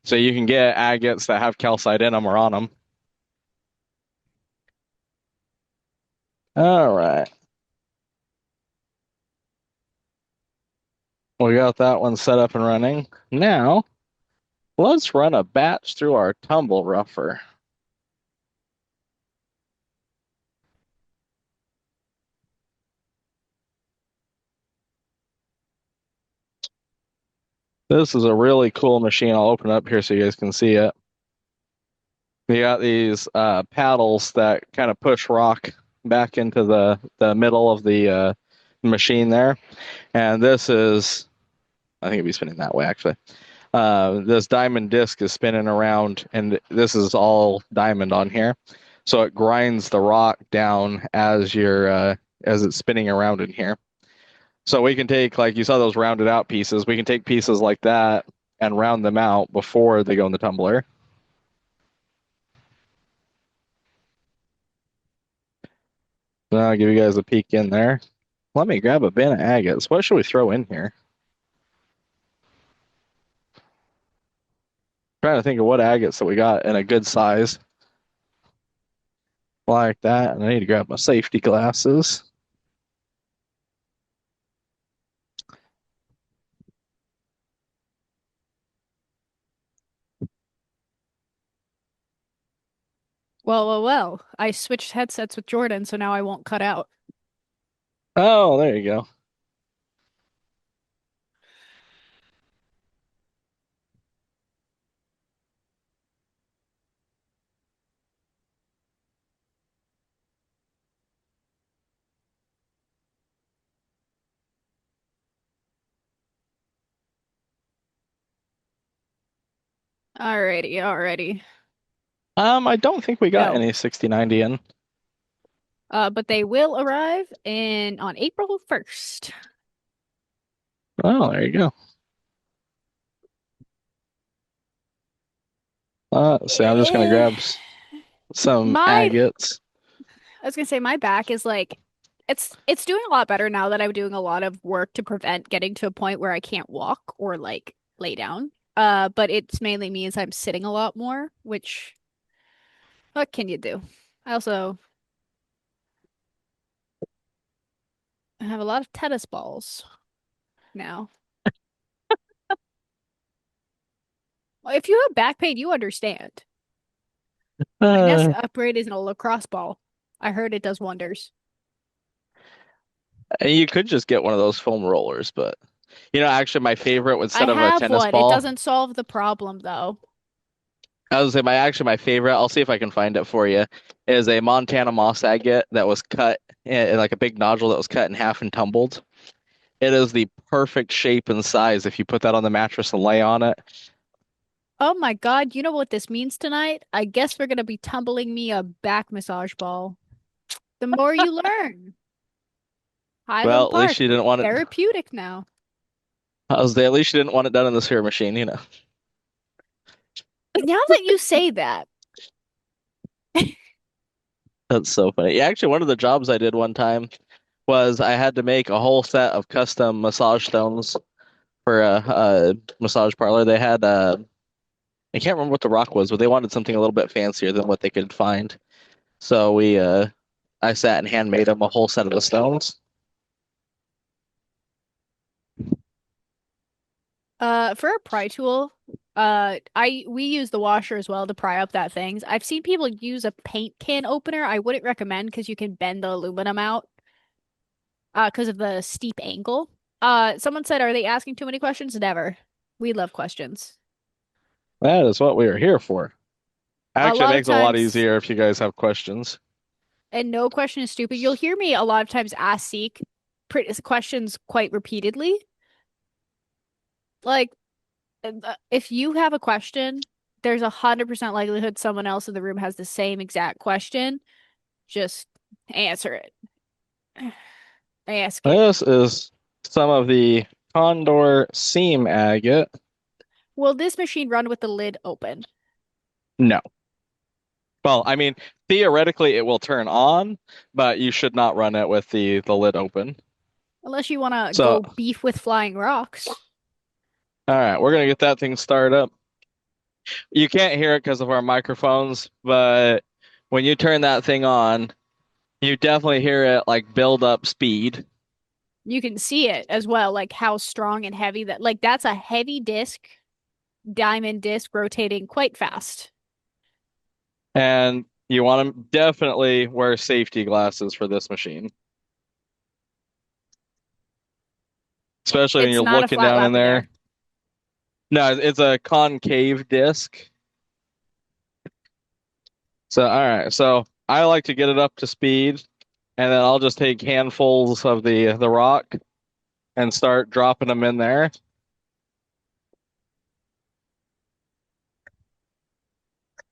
So you can get agates that have calcite in them or on them. All right. We got that one set up and running. Now, let's run a batch through our tumble rougher. This is a really cool machine. I'll open it up here so you guys can see it. You got these paddles that kind of push rock back into the middle of the machine there. And this is, I think it'd be spinning that way actually. This diamond disc is spinning around, and this is all diamond on here. So it grinds the rock down as as it's spinning around in here. So we can take, like you saw those rounded out pieces, we can take pieces like that and round them out before they go in the tumbler. So I'll give you guys a peek in there. Let me grab a bin of agates. What should we throw in here? Trying to think of what agates that we got in a good size. Like that. And I need to grab my safety glasses. Well. I switched headsets with Jordan, so now I won't cut out. Oh, there you go. Alrighty. I don't think we got No. any 6090 in. But they will arrive on April 1st. Oh, there you go. So I'm just gonna grab some My agates. I was gonna say my back is like it's doing a lot better now that I'm doing a lot of work to prevent getting to a point where I can't walk or like lay down. But it's mainly means I'm sitting a lot more, which what can you do? I also have a lot of tennis balls now. Well, if you have back pain, you understand. My next Uh, upgrade is a lacrosse ball. I heard it does wonders. and you could just get one of those foam rollers, but actually my favorite I instead of a have tennis one. It ball, doesn't solve the problem though. I was say my favorite, I'll see if I can find it for you, is a Montana moss agate that was cut in like a big nodule that was cut in half and tumbled. It is the perfect shape and size if you put that on the mattress and lay on it. Oh my God, you know what this means tonight? I guess we're gonna be tumbling me a back massage ball. The more you learn. Well, Highland at least Park, you didn't want it. therapeutic now. I was there. At least you didn't want it done in the sphere machine. Now that you say that, That's so funny. Yeah, actually, one of the jobs I did one time was I had to make a whole set of custom massage stones for a massage parlor. They had I can't remember what the rock was, but they wanted something a little bit fancier than what they could find. So I sat and handmade them a whole set of the stones. for a pry tool, we use the washer as well to pry up that things. I've seen people use a paint can opener. I wouldn't recommend because you can bend the aluminum out, because of the steep angle. Someone said, are they asking too many questions? Never. We love questions. That is what we are here for. A Actually, it lot of makes it a lot times, easier if you guys have questions. and no question is stupid. You'll hear me a lot of times ask Seek, questions quite repeatedly. Like, if you have a question, there's 100% likelihood someone else in the room has the same exact question. Just answer it. Ask it. This is some of the Condor seam agate. Will this machine run with the lid open? No. Well, I mean, theoretically it will turn on, but you should not run it with the lid open. Unless you want to So, go beef with flying rocks. all right, we're gonna get that thing started up. You can't hear it because of our microphones, but when you turn that thing on, you definitely hear it like build up speed. You can see it as well, like how strong and heavy like that's a heavy disc, diamond disc rotating quite fast. And you want to definitely wear safety glasses for this machine. Especially when It's you're not a looking flat down in there. lapidary. No, it's a concave disc. So, all right. So I like to get it up to speed, and then I'll just take handfuls of the rock and start dropping them in there.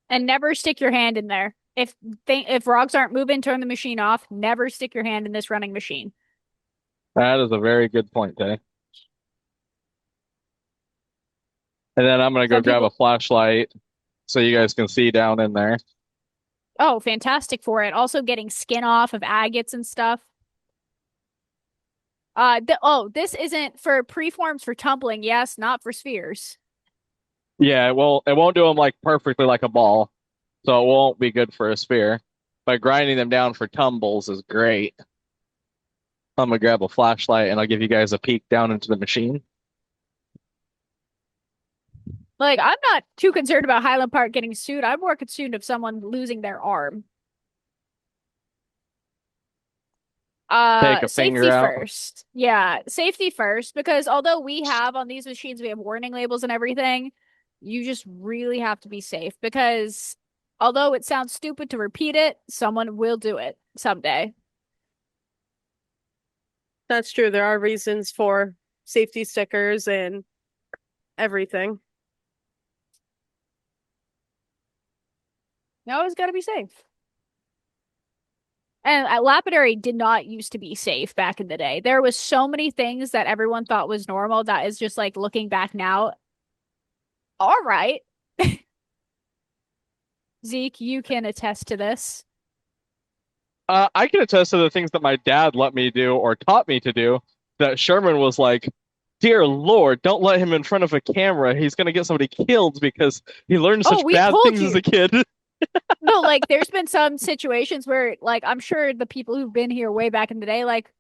And never stick your hand in there. If rocks aren't moving, turn the machine off. Never stick your hand in this running machine. That is a very good point, Tay. And then I'm gonna go Some grab a people, flashlight so you guys can see down in there. oh, fantastic for it. Also getting skin off of agates and stuff. This isn't for preforms for tumbling. Yes, not for spheres. Yeah, well, it won't do them like perfectly like a ball, so it won't be good for a sphere. But grinding them down for tumbles is great. I'm gonna grab a flashlight and I'll give you guys a peek down into the machine. Like, I'm not too concerned about Highland Park getting sued. I'm more concerned of someone losing their arm. Take a finger Safety out. first. Yeah, safety first, because although we have on these machines, we have warning labels and everything, you just really have to be safe because although it sounds stupid to repeat it, someone will do it someday. That's true. There are reasons for safety stickers and everything. You always got to be safe. And lapidary did not used to be safe back in the day. There was so many things that everyone thought was normal that is just like looking back now. All right. Zeke, you can attest to this. I can attest to the things that my dad let me do or taught me to do. That Sherman was like, "Dear Lord, don't let him in front of a camera. He's gonna get somebody killed because he learned Oh, such we bad told things as a you. kid." No, like there's been some situations where like I'm sure the people who've been here way back in the day like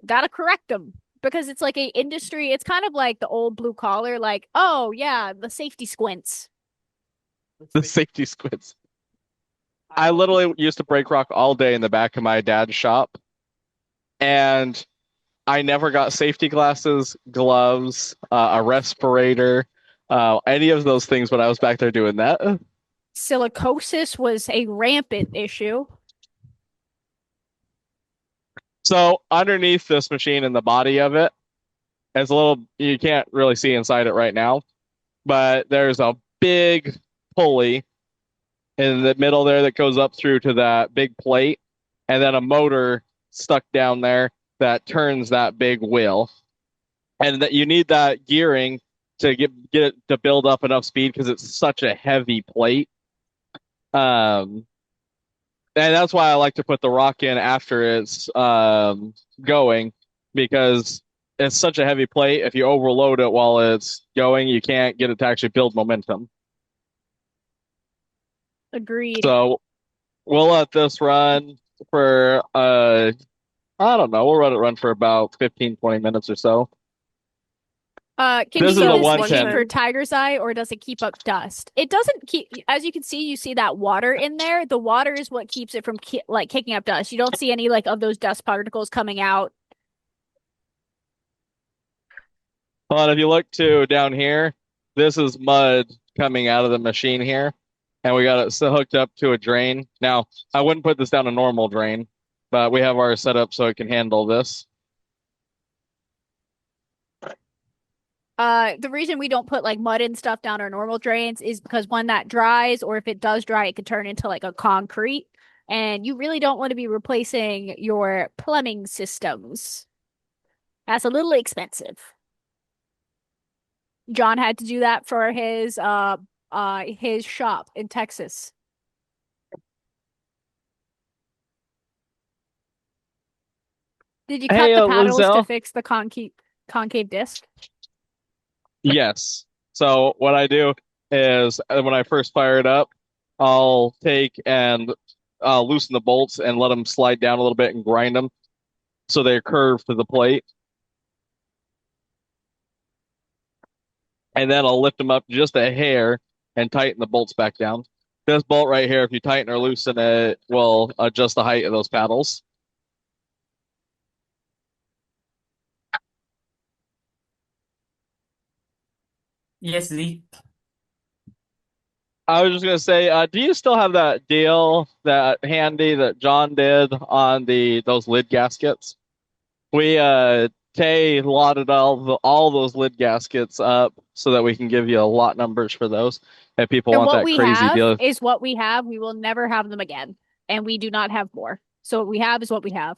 gotta correct them because it's like a industry. It's kind of like the old blue collar, like, oh yeah, the safety squints. The safety squids. I literally used to break rock all day in the back of my dad's shop, and I never got safety glasses, gloves, a respirator, any of those things when I was back there doing that. Silicosis was a rampant issue. So underneath this machine in the body of it, it's a little, you can't really see inside it right now, but there's a big pulley in the middle there that goes up through to that big plate, and then a motor stuck down there that turns that big wheel. And that you need that gearing to get it to build up enough speed because it's such a heavy plate. And that's why I like to put the rock in after it's going, because it's such a heavy plate. If you overload it while it's going, you can't get it to actually build momentum. Agreed. So we'll let this run for I don't know, we'll let it run for about 15, 20 minutes or so. Can This you is a use this 110. machine for tiger's eye or does it keep up dust? It doesn't keep, as you can see, you see that water in there. The water is what keeps it from like kicking up dust. You don't see any like of those dust particles coming out. Well, if you look to down here, this is mud coming out of the machine here, and we got it still hooked up to a drain. Now, I wouldn't put this down a normal drain. but we have ours set up so it can handle this. The reason we don't put like mud and stuff down our normal drains is because when that dries, or if it does dry, it could turn into like a concrete. And you really don't want to be replacing your plumbing systems. That's a little expensive. John had to do that for his shop in Texas. Did you cut Hey, the paddles to Lizelle. fix the concave disc? Yes. So what I do is when I first fire it up, I'll take and loosen the bolts and let them slide down a little bit and grind them so they're curved to the plate. And then I'll lift them up just a hair and tighten the bolts back down. This bolt right here, if you tighten or loosen it, will adjust the height of those paddles. Yes, Lee. I was just gonna say, do you still have that deal that handy that John did on those lid gaskets? We Tay lotted all those lid gaskets up so that we can give you a lot numbers for those if people And want what that we crazy have deal. is what we have. We will never have them again. And we do not have more. So what we have is what we have.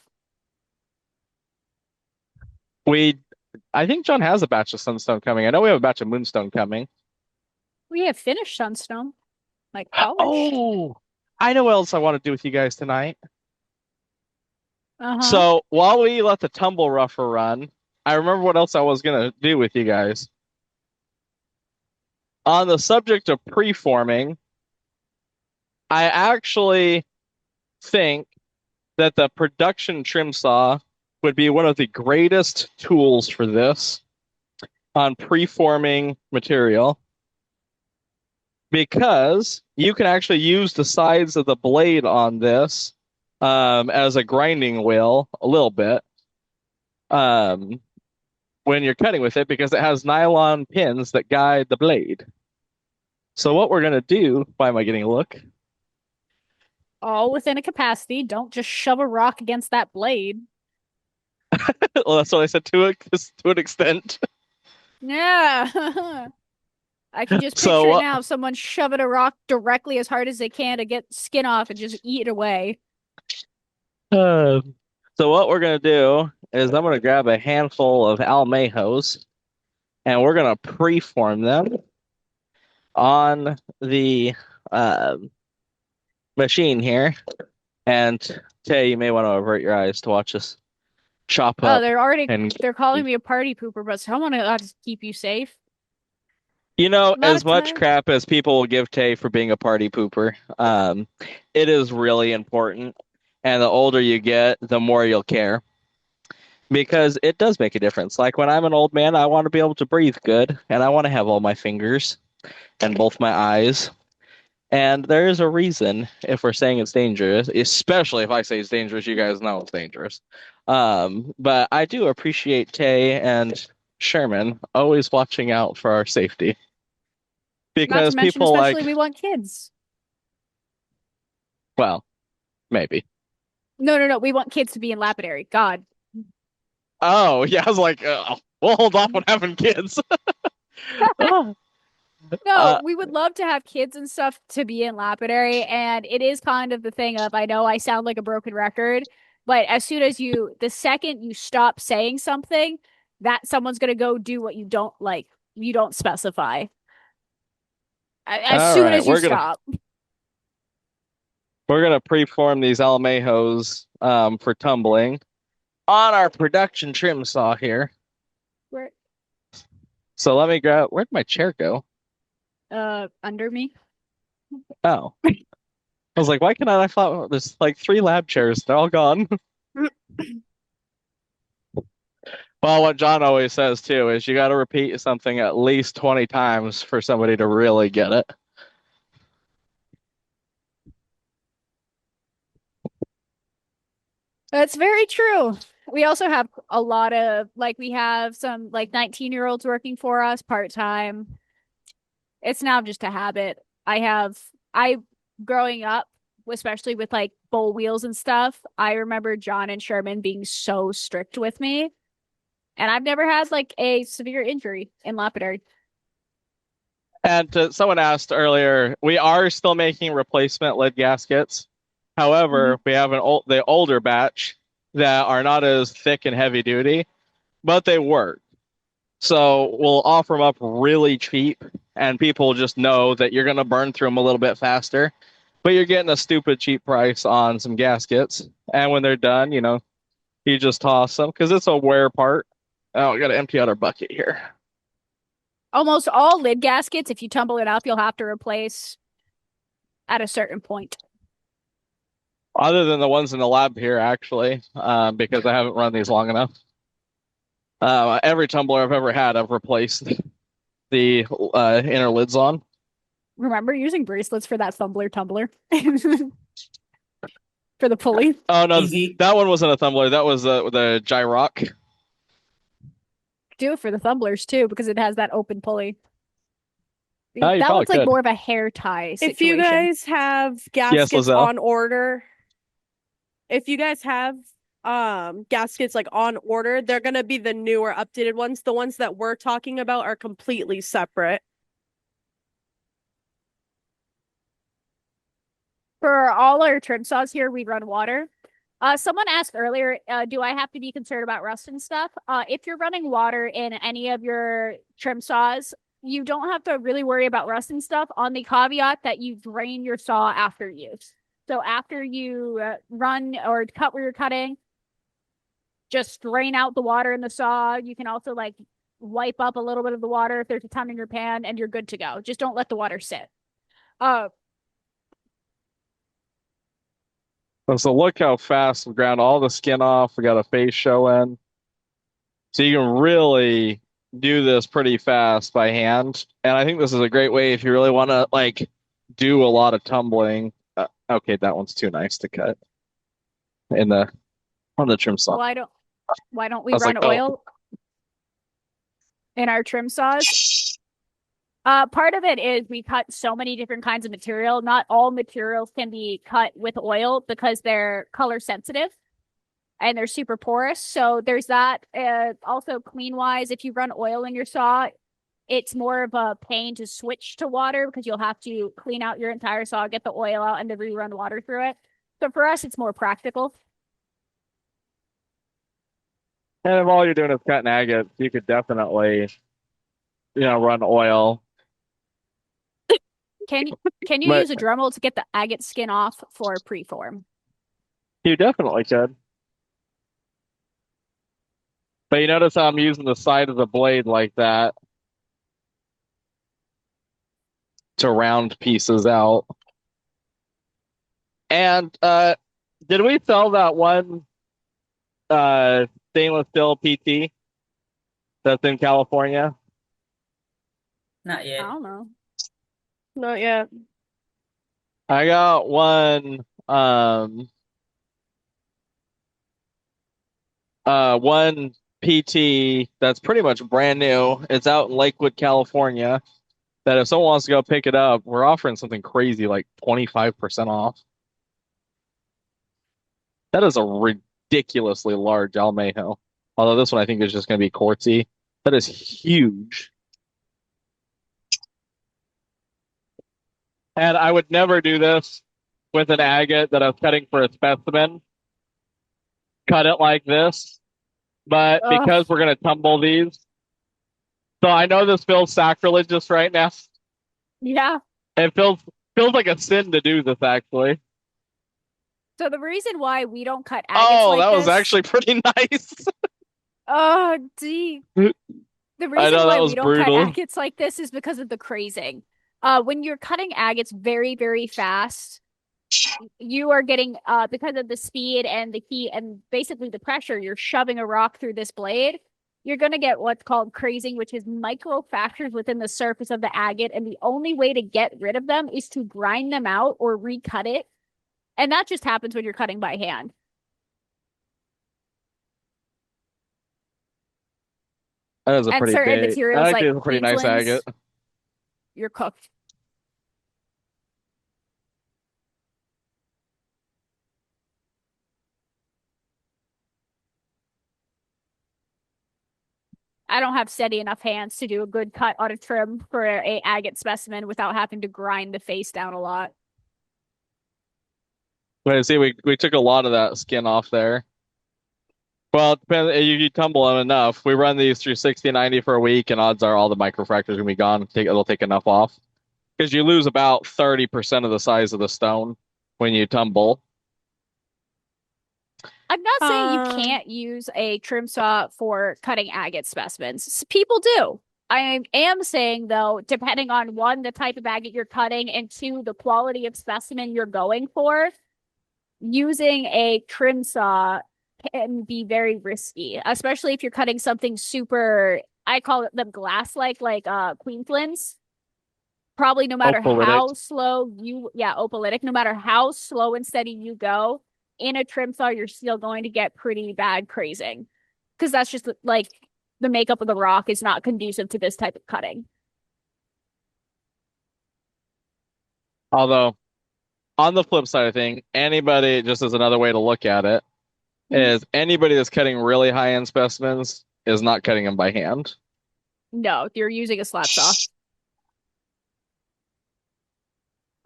We I think John has a batch of Sunstone coming. I know we have a batch of Moonstone coming. We have finished Sunstone, like polished. Oh, I know what else I want to do with you guys tonight. Uh-huh. So while we let the tumble rougher run, I remember what else I was gonna do with you guys. On the subject of preforming, I actually think that the production trim saw would be one of the greatest tools for this on preforming material because you can actually use the sides of the blade on this as a grinding wheel a little bit um, when you're cutting with it because it has nylon pins that guide the blade. So what we're going to do, why am I getting a look? All within a capacity. Don't just shove a rock against that blade. Well, that's what I said to an extent. Yeah. I can just picture it So now. Someone shoving a rock directly as hard as they can to get skin off and just eat it away. uh, so what we're going to do is I'm going to grab a handful of almejos and we're going to preform them on the um, machine here. And Tay, you may want to avert your eyes to watch us chop Oh, up. And they're calling me a party pooper, but someone got to keep you safe. A lot as of much times. crap as people will give Tay for being a party pooper, it is really important. And the older you get, the more you'll care because it does make a difference. Like when I'm an old man, I want to be able to breathe good and I want to have all my fingers and both my eyes. And there is a reason if we're saying it's dangerous, especially if I say it's dangerous, you guys know it's dangerous. But I do appreciate Tay and Sherman always watching out for our safety Not to because mention, people especially like, we want kids. well, maybe. No, no, no. We want kids to be in lapidary. God. Oh, yeah, I was like, we'll hold off on having kids. Oh, No, uh, we would love to have kids and stuff to be in lapidary, and it is kind of the thing of I know I sound like a broken record, but the second you stop saying something, that someone's gonna go do what you don't like, you don't specify. As all soon right, as you stop. we're gonna preform these almejos for tumbling on our production trim saw here. Where, So let me grab. Where'd my chair go? under me. Oh, I was like, why can I thought there's like three lab chairs. They're all gone. Well, what John always says too is you got to repeat something at least 20 times for somebody to really get it. That's very true. We also have a lot of like we have some like 19-year-olds working for us part-time. It's now just a habit. I growing up, especially with like bowl wheels and stuff. I remember John and Sherman being so strict with me, and I've never had like a severe injury in lapidary. And someone asked earlier, we are still making replacement lid gaskets. Mhm. However, we have the older batch that are not as thick and heavy duty, but they work. So we'll offer them up really cheap, and people just know that you're going to burn through them a little bit faster, but you're getting a stupid cheap price on some gaskets. And when they're done, you just toss them because it's a wear part. Oh, I got to empty out our bucket here. Almost all lid gaskets, if you tumble it up, you'll have to replace at a certain point. Other than the ones in the lab here, actually, because I haven't run these long enough. Every tumbler I've ever had, I've replaced the inner lids on. Remember using bracelets for that tumbler for the pulley? Oh no, Easy. that one wasn't a tumbler. That was the gyroc. Do it for the tumblers too, because it has that open pulley. Oh, you That probably one's like could. more of a hair tie If you situation. guys have Yes, gaskets Lizelle. on order, if you guys have gaskets like on order, they're gonna be the newer updated ones. The ones that we're talking about are completely separate. For all our trim saws here, we run water. Someone asked earlier, do I have to be concerned about rust and stuff? If you're running water in any of your trim saws, you don't have to really worry about rust and stuff on the caveat that you drain your saw after use. So after you run or cut where you're cutting, just drain out the water in the saw. You can also like wipe up a little bit of the water if there's a ton in your pan, and you're good to go. Just don't let the water sit. So look how fast we ground all the skin off. We got a face showing. So you can really do this pretty fast by hand. And I think this is a great way if you really want to like do a lot of tumbling. Okay, that one's too nice to cut in the on the trim saw. Why don't I we was run like, oh, oil in our trim saws? Part of it is we cut so many different kinds of material. Not all materials can be cut with oil because they're color sensitive and they're super porous. So there's that. Also, clean wise, if you run oil in your saw, it's more of a pain to switch to water because you'll have to clean out your entire saw, get the oil out, and then rerun water through it. So for us, it's more practical. and if all you're doing is cutting agates, you could definitely, run oil. Can can you But use a Dremel to get the agate skin off for preform? you definitely could. But you notice how I'm using the side of the blade like that to round pieces out. And did we sell that one stainless steel PT that's in California? Not I yet. don't know. Not yet. I got one PT that's pretty much brand new. It's out in Lakewood, California. That if someone wants to go pick it up, we're offering something crazy like 25% off. That is a ridiculously large Almejo. Although this one I think is just going to be quartzy. That is huge. And I would never do this with an agate that I was cutting for a specimen. Cut it like this. But Ugh. because we're going to tumble these, so I know this feels sacrilegious right now. Yeah. It feels like a sin to do this actually. So the reason why we don't cut agates Oh, like that was this, actually pretty nice. oh, gee. The I reason know why that we was don't cut brutal. agates like this is because of the crazing. When you're cutting agates very, very fast, you are getting because of the speed and the heat and basically the pressure, you're shoving a rock through this blade. You're gonna get what's called crazing, which is micro fractures within the surface of the agate, and the only way to get rid of them is to grind them out or recut it. And that just happens when you're cutting by hand. That is a And pretty certain big. materials Actually, like it's a pretty nice agate. Queensland's, you're cooked. I don't have steady enough hands to do a good cut on a trim for a agate specimen without having to grind the face down a lot. But see, we took a lot of that skin off there. Well, it depends. You tumble them enough. We run these through 60-90 for a week, and odds are all the microfractures are gonna be gone. It'll take enough off because you lose about 30% of the size of the stone when you tumble. I'm not saying you Um, can't use a trim saw for cutting agate specimens. People do. I am saying, though, depending on one, the type of agate you're cutting, and two, the quality of specimen you're going for, using a trim saw can be very risky, especially if you're cutting something super, I call them glass-like, like Queen Flins. Probably no matter Opalitic. how slow you, yeah, opalitic, no matter how slow and steady you go, in a trim saw, you're still going to get pretty bad crazing. Because that's just like the makeup of the rock is not conducive to this type of cutting. Although, on the flip side of thing, anybody, just as another way to look at it, is anybody that's cutting really high-end specimens is not cutting them by hand. No, you're using a slab saw.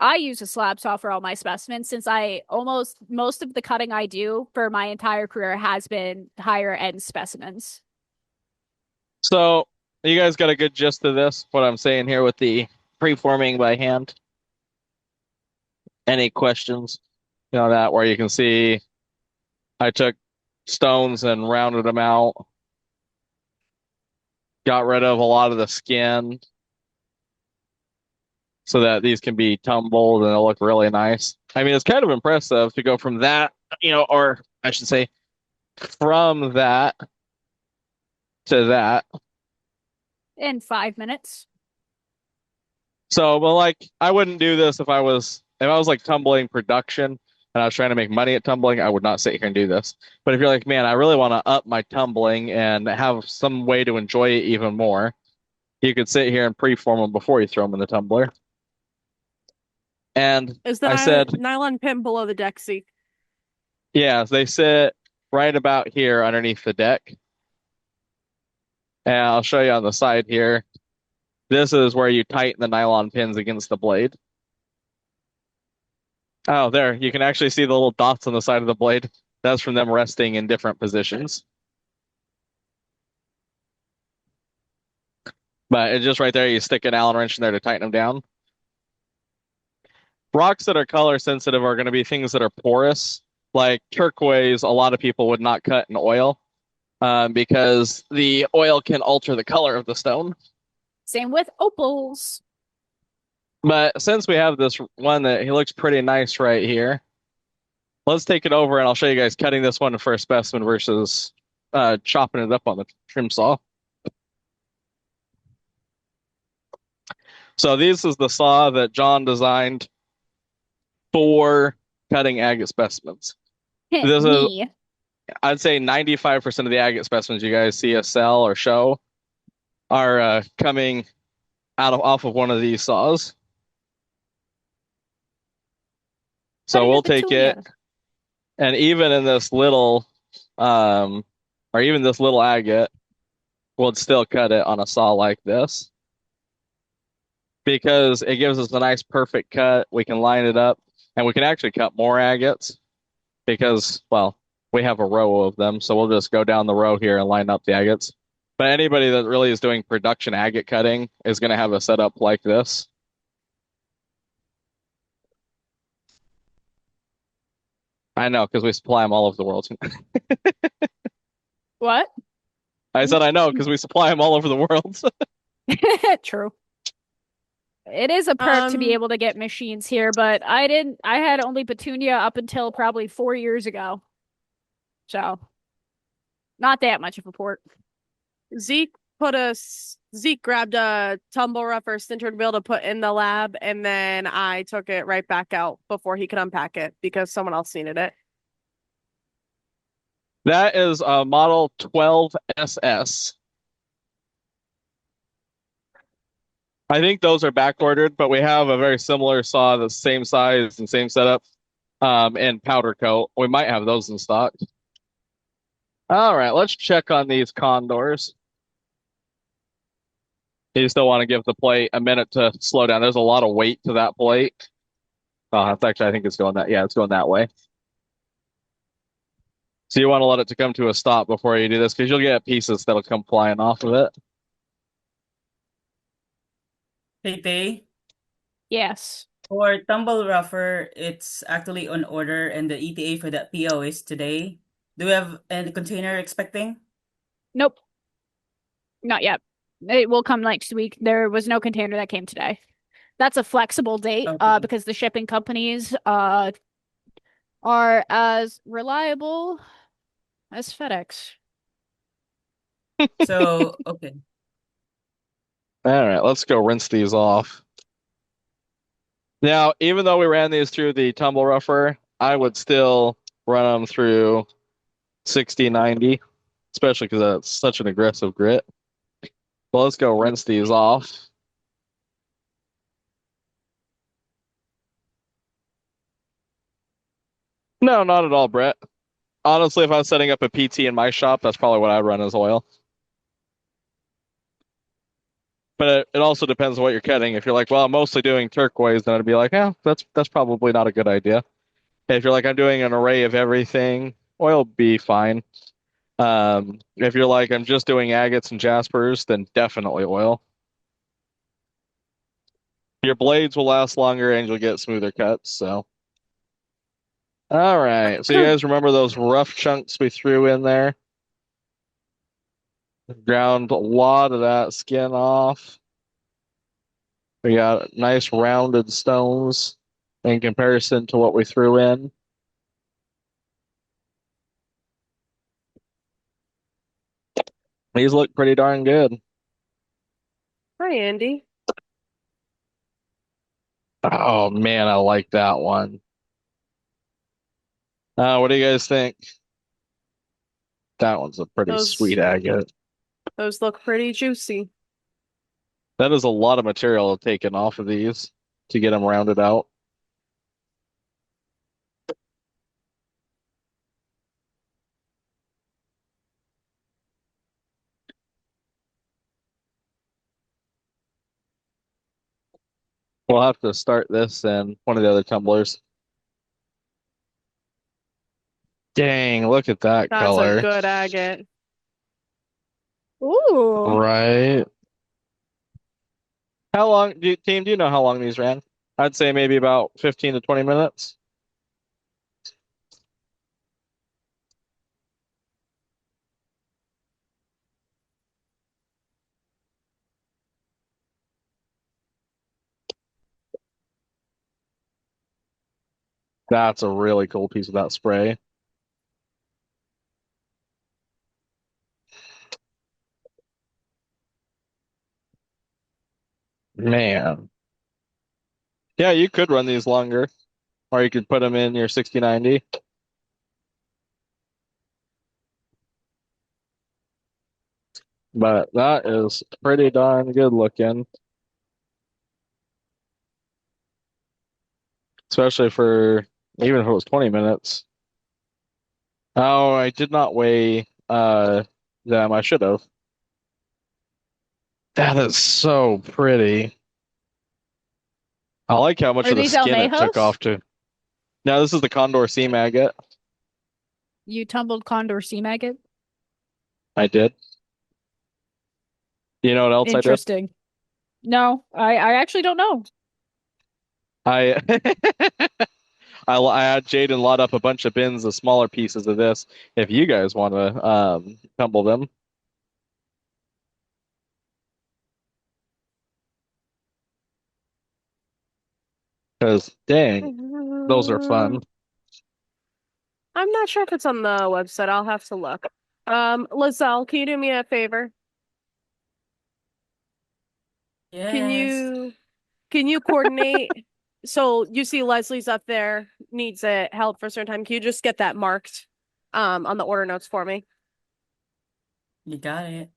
I use a slab saw for all my specimens since I almost most of the cutting I do for my entire career has been higher end specimens. So, you guys got a good gist of this, what I'm saying here with the preforming by hand? Any questions? You know, that where you can see I took stones and rounded them out, got rid of a lot of the skin so that these can be tumbled and they'll look really nice. I mean, it's kind of impressive to go from that, or I should say, from that to that. In 5 minutes. So, well, like, I wouldn't do this if I was like tumbling production and I was trying to make money at tumbling, I would not sit here and do this. But if you're like, man, I really want to up my tumbling and have some way to enjoy it even more, you could sit here and preform them before you throw them in the tumbler. And is I the said, nylon pin below the deck seat? yeah, they sit right about here underneath the deck. And I'll show you on the side here. This is where you tighten the nylon pins against the blade. Oh, there. You can actually see the little dots on the side of the blade. That's from them resting in different positions. But it's just right there. You stick an Allen wrench in there to tighten them down. Rocks that are color sensitive are going to be things that are porous. Like turquoise, a lot of people would not cut in oil because the oil can alter the color of the stone. Same with opals. But since we have this one that he looks pretty nice right here, let's take it over and I'll show you guys cutting this one for a specimen versus chopping it up on the trim saw. So this is the saw that John designed for cutting agate specimens. This is, Me. I'd say 95% of the agate specimens you guys see us sell or show are coming off of one of these saws. So Cutting a we'll take it, petunia. and even in this little, or even this little agate, we'll still cut it on a saw like this because it gives us a nice perfect cut. We can line it up, and we can actually cut more agates because, well, we have a row of them, so we'll just go down the row here and line up the agates. But anybody that really is doing production agate cutting is going to have a setup like this. I know, because we supply them all over the world. What? I said I know, because we supply them all over the world. True. It is a perk to be Um, able to get machines here, but I had only petunia up until probably 4 years ago. So, not that much of a port. Zeke Zeke grabbed a tumble rougher sintered wheel to put in the lab, and then I took it right back out before he could unpack it because someone else needed it. That is a Model 12SS. I think those are back ordered, but we have a very similar saw, the same size and same setup, in powder coat. We might have those in stock. All right, let's check on these condors. You still want to give the plate a minute to slow down. There's a lot of weight to that plate. Oh, that's actually, I think it's going that, yeah, it's going that way. So you want to let it to come to a stop before you do this because you'll get pieces that'll come flying off of it. Tay Tay, Yes. for Tumble Rougher, it's actually on order and the ETA for that PO is today. Do we have any container expecting? Nope. Not yet. It will come next week. There was no container that came today. That's a flexible date, Okay. because the shipping companies are as reliable as FedEx. So, okay. All right, let's go rinse these off. Now, even though we ran these through the tumble rougher, I would still run them through 60/90, especially because that's such an aggressive grit. Well, let's go rinse these off. No, not at all, Brett. Honestly, if I was setting up a PT in my shop, that's probably what I'd run as oil. But it also depends on what you're cutting. If you're like, well, I'm mostly doing turquoise, then I'd be like, yeah, that's probably not a good idea. If you're like, I'm doing an array of everything, oil would be fine. If you're like, I'm just doing agates and jaspers, then definitely oil. Your blades will last longer and you'll get smoother cuts. So, all right. So you guys remember those rough chunks we threw in there? Ground a lot of that skin off. We got nice rounded stones in comparison to what we threw in. These look pretty darn good. Hi, Andy. Oh man, I like that one. What do you guys think? That one's a pretty sweet Those agate. those look pretty juicy. That is a lot of material taken off of these to get them rounded out. We'll have to start this in one of the other tumblers. Dang, look at that That's a color. good agate. Ooh. Right. How long team, do you know how long these ran? I'd say maybe about 15 to 20 minutes. That's a really cool piece of that spray. Man. Yeah, you could run these longer, or you could put them in your 60/90. But that is pretty darn good looking, especially for even if it was 20 minutes. Oh, I did not weigh them. I should have. That is so pretty. I like how much Are of the these skin it took Almejos? off to. Now this is the Condor Sea Maggot. You tumbled condor sea maggot? I did. You know what else I did? Interesting. No, I actually don't know. I I had Jaden lot up a bunch of bins of smaller pieces of this. If you guys want to tumble them, because dang, those are fun. I'm not sure if it's on the website. I'll have to look. Lizelle, can you do me a favor? Can Yes. you can you coordinate? So you see Leslie's up there, needs it held for a certain time. Can you just get that marked on the order notes for me? You got it.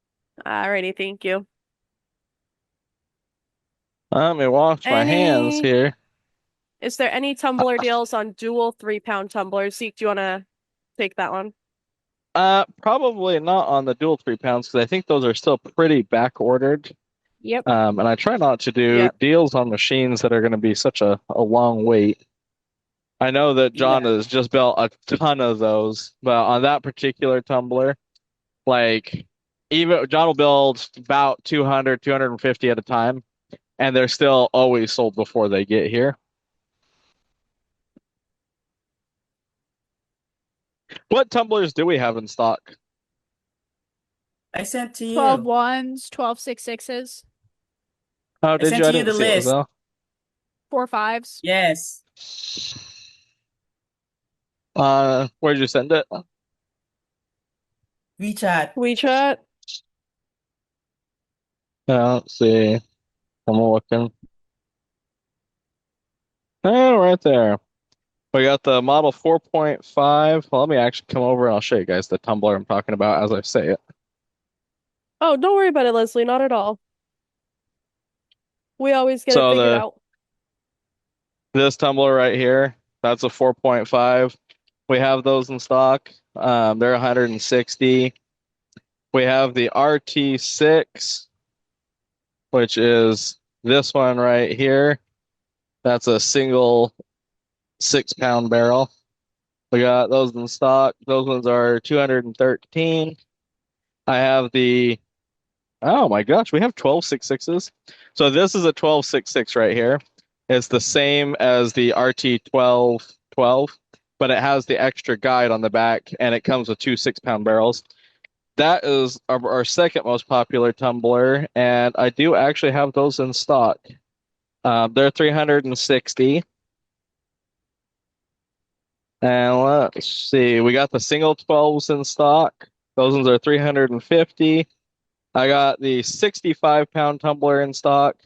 Alrighty, thank you. Let me wash my hands Any here. Is there any tumbler deals on dual 3-pound tumblers? Zeke, do you wanna take that one? Probably not on the dual 3 pounds because I think those are still pretty back ordered. Yep. And I try not to do Yep. deals on machines that are going to be such a long wait. I know that John Yeah. has just built a ton of those, but on that particular tumbler, like even John will build about 200, 250 at a time, and they're still always sold before they get here. What tumblers do we have in stock? I sent to 12 you. ones, 12 6 6s, Oh, I did sent you? I to you didn't the see it, list. Lizelle. 4 5s. Yes. Where'd you send it? WeChat. WeChat. Let's see. I'm looking. Oh, right there. We got the model 4.5. Well, let me actually come over and I'll show you guys the tumbler I'm talking about as I say it. Oh, don't worry about it, Leslie. Not at all. We always get it So figured out. this tumbler right here, that's a 4.5. We have those in stock. They're 160. We have the RT6, which is this one right here. That's a single 6-pound barrel. We got those in stock. Those ones are 213. I have the Oh my gosh, we have 12.66s. So this is a 12.66 right here. It's the same as the RT1212, but it has the extra guide on the back and it comes with two 6-pound barrels. That is our second most popular tumbler, and I do actually have those in stock. They're 360. And let's see, we got the single 12s in stock. Those ones are 350. I got the 65-pound tumbler in stock,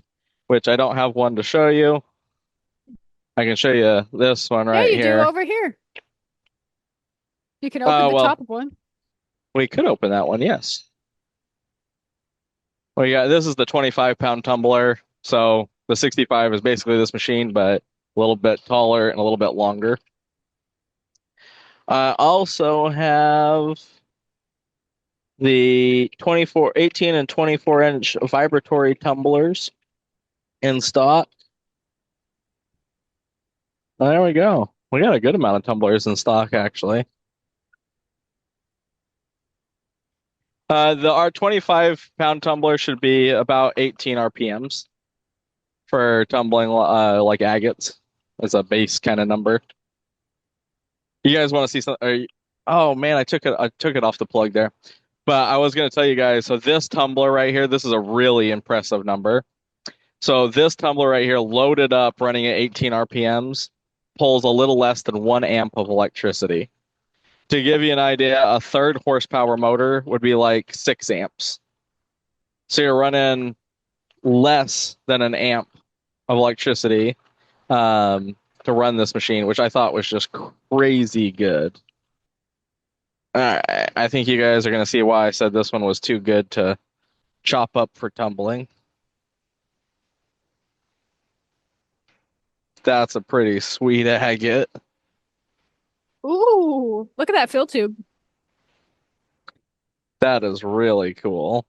which I don't have one to show you. I can show you this one Yeah, right you do here. over here. You can open Oh, the well, top of one. we could open that one, yes. Well, yeah, this is the 25-pound tumbler. So the 65 is basically this machine, but a little bit taller and a little bit longer. I also have the 24, 18 and 24-inch vibratory tumblers in stock. There we go. We got a good amount of tumblers in stock, actually. Our 25-pound tumbler should be about 18 RPMs for tumbling like agates as a base kind of number. You guys want to see something? Oh man, I took it off the plug there. But I was going to tell you guys, so this tumbler right here, this is a really impressive number. So this tumbler right here, loaded up, running at 18 RPMs, pulls a little less than 1 amp of electricity. To give you an idea, a third horsepower motor would be like 6 amps. So you're running less than an amp of electricity to run this machine, which I thought was just crazy good. I think you guys are going to see why I said this one was too good to chop up for tumbling. That's a pretty sweet agate. Ooh, look at that fill tube. That is really cool.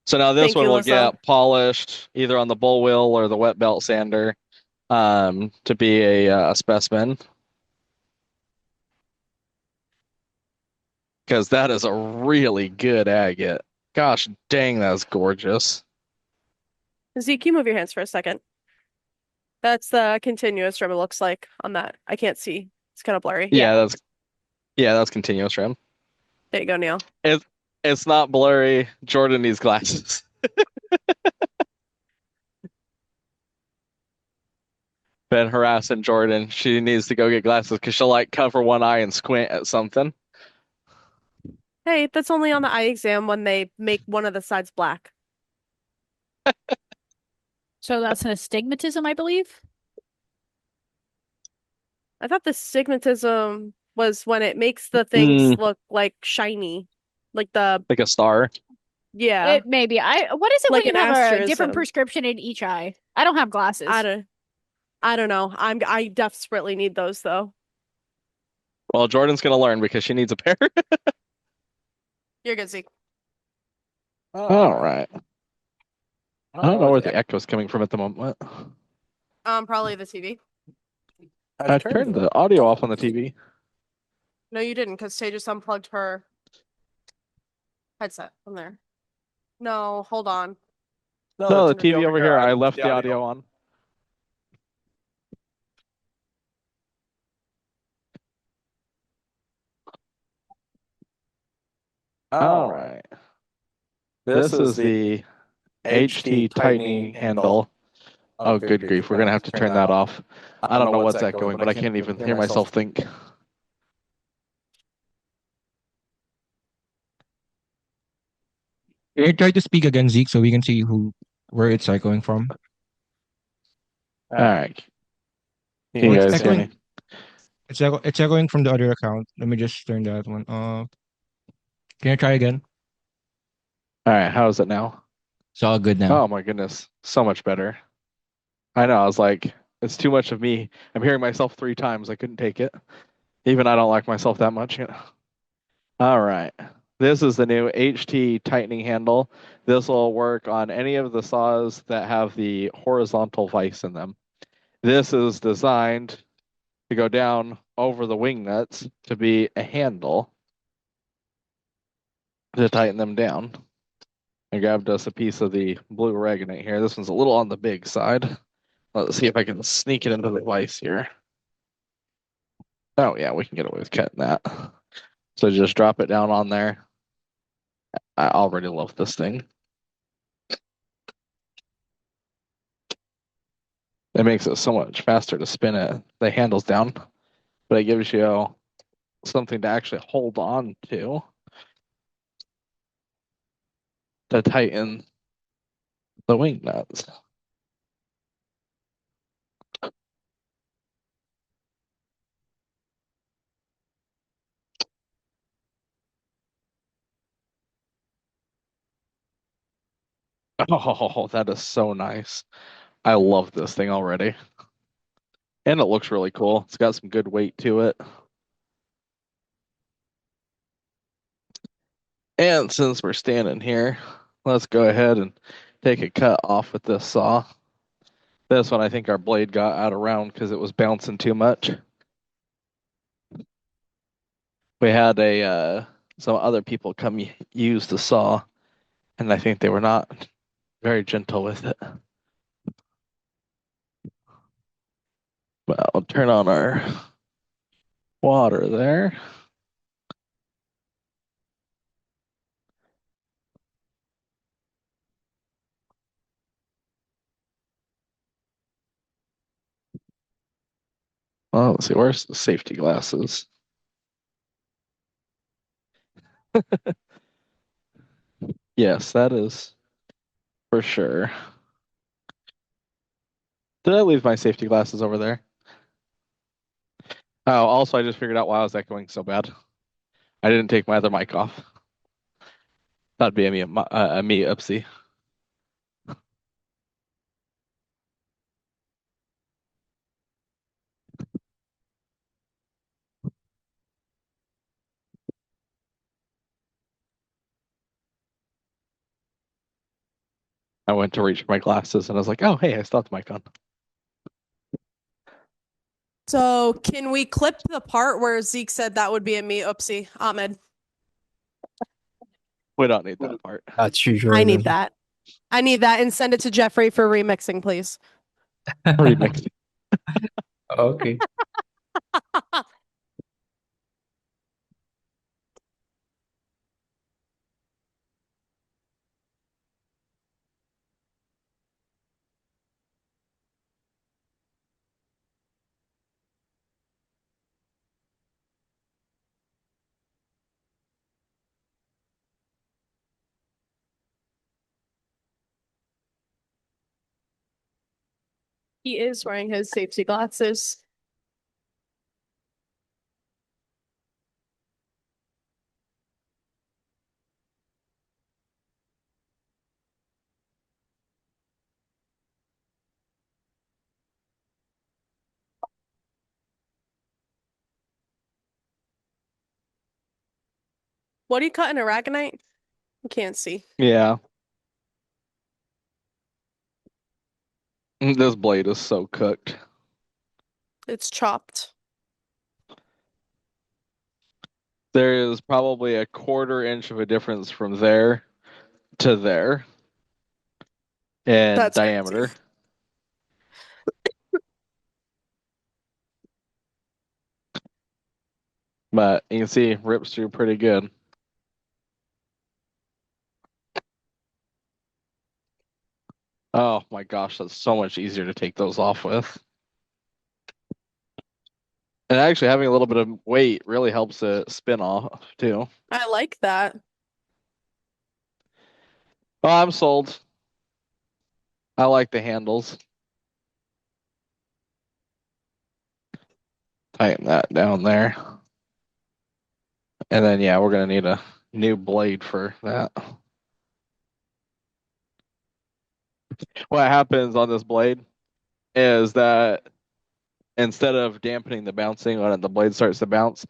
So now this Thank one you, will Lizelle. get polished either on the bull wheel or the wet belt sander to be a specimen. Because that is a really good agate. Gosh dang, that's gorgeous. Zeke, you move your hands for a second. That's the continuous trim it looks like on that. I can't see. It's kind of blurry. Yeah, that's continuous trim. There you go, Neil. It's not blurry. Jordan needs glasses. Been harassing Jordan. She needs to go get glasses because she'll like cover one eye and squint at something. Hey, that's only on the eye exam when they make one of the sides black. So that's an astigmatism, I believe. I thought the stigmatism was when it makes the things Mm, look like shiny. Like the, like a star. yeah, It maybe. What is it when like you an have a different asterism. prescription in each eye? I don't have glasses. I don't know. I desperately need those though. Well, Jordan's gonna learn because she needs a pair. You're good, Zeke. All right. I don't know where the echo's coming from at the moment. Probably the TV. I turned the audio off on the TV. No, you didn't, because Tay just unplugged her headset from there. No, hold on. No, the TV over here, I left the audio on. All right. This is the HT tightening handle. Oh, good grief. We're going to have to turn that off. I don't know what's echoing, but I can't even hear myself think. Can you try to speak again, Zeke, so we can see where it's echoing from? All right. Can Oh, you it's guys hear me? echoing. It's echoing from the other account. Let me just turn that one off. Can you try again? All right. How is it now? It's all good now. Oh, my goodness. So much better. I know. I was like, it's too much of me. I'm hearing myself 3 times. I couldn't take it. Even I don't like myself that much. All right. This is the new HT tightening handle. This will work on any of the saws that have the horizontal vise in them. This is designed to go down over the wing nuts to be a handle to tighten them down. I grabbed us a piece of the blue aragonite here. This one's a little on the big side. Let's see if I can sneak it into the vise here. Oh yeah, we can get away with cutting that. So just drop it down on there. I already love this thing. It makes it so much faster to spin it. The handle's down, but it gives you something to actually hold on to tighten the wing nuts. Oh, that is so nice. I love this thing already. And it looks really cool. It's got some good weight to it. And since we're standing here, let's go ahead and take a cut off with this saw. This one, I think our blade got out of round because it was bouncing too much. We had some other people come use the saw, and I think they were not very gentle with it. But I'll turn on our water there. Oh, let's see, where's the safety glasses? Yes, that is for sure. Did I leave my safety glasses over there? Oh, also, I just figured out why I was echoing so bad. I didn't take my other mic off. That'd be a me upsie. I went to reach for my glasses and I was like, oh, hey, I still have the mic on. So, can we clip the part where Zeke said that would be a me oopsie, Ahmed? We don't need that part. Got you, I Jordan. need that. I need that and send it to Jeffrey for remixing, please. Remix. Okay. He is wearing his safety glasses. What are you cutting, aragonite? I can't see. Yeah. This blade is so cooked. It's chopped. There is probably a quarter inch of a difference from there to there in That's diameter. crazy. But you can see rips through pretty good. Oh my gosh, that's so much easier to take those off with. And actually having a little bit of weight really helps it spin off too. I like that. Oh, I'm sold. I like the handles. Tighten that down there. And then yeah, we're gonna need a new blade for that. What happens on this blade is that instead of dampening the bouncing when the blade starts to bounce,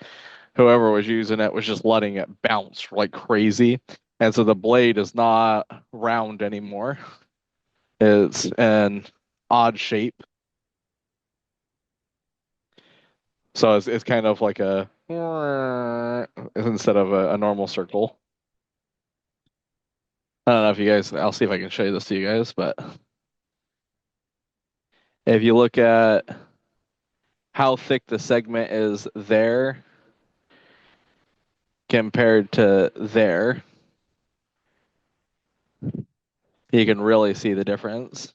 whoever was using it was just letting it bounce like crazy. And so the blade is not round anymore. It's an odd shape. So it's kind of like a instead of a normal circle. I don't know if you guys, I'll see if I can show you this to you guys, but if you look at how thick the segment is there compared to there, you can really see the difference.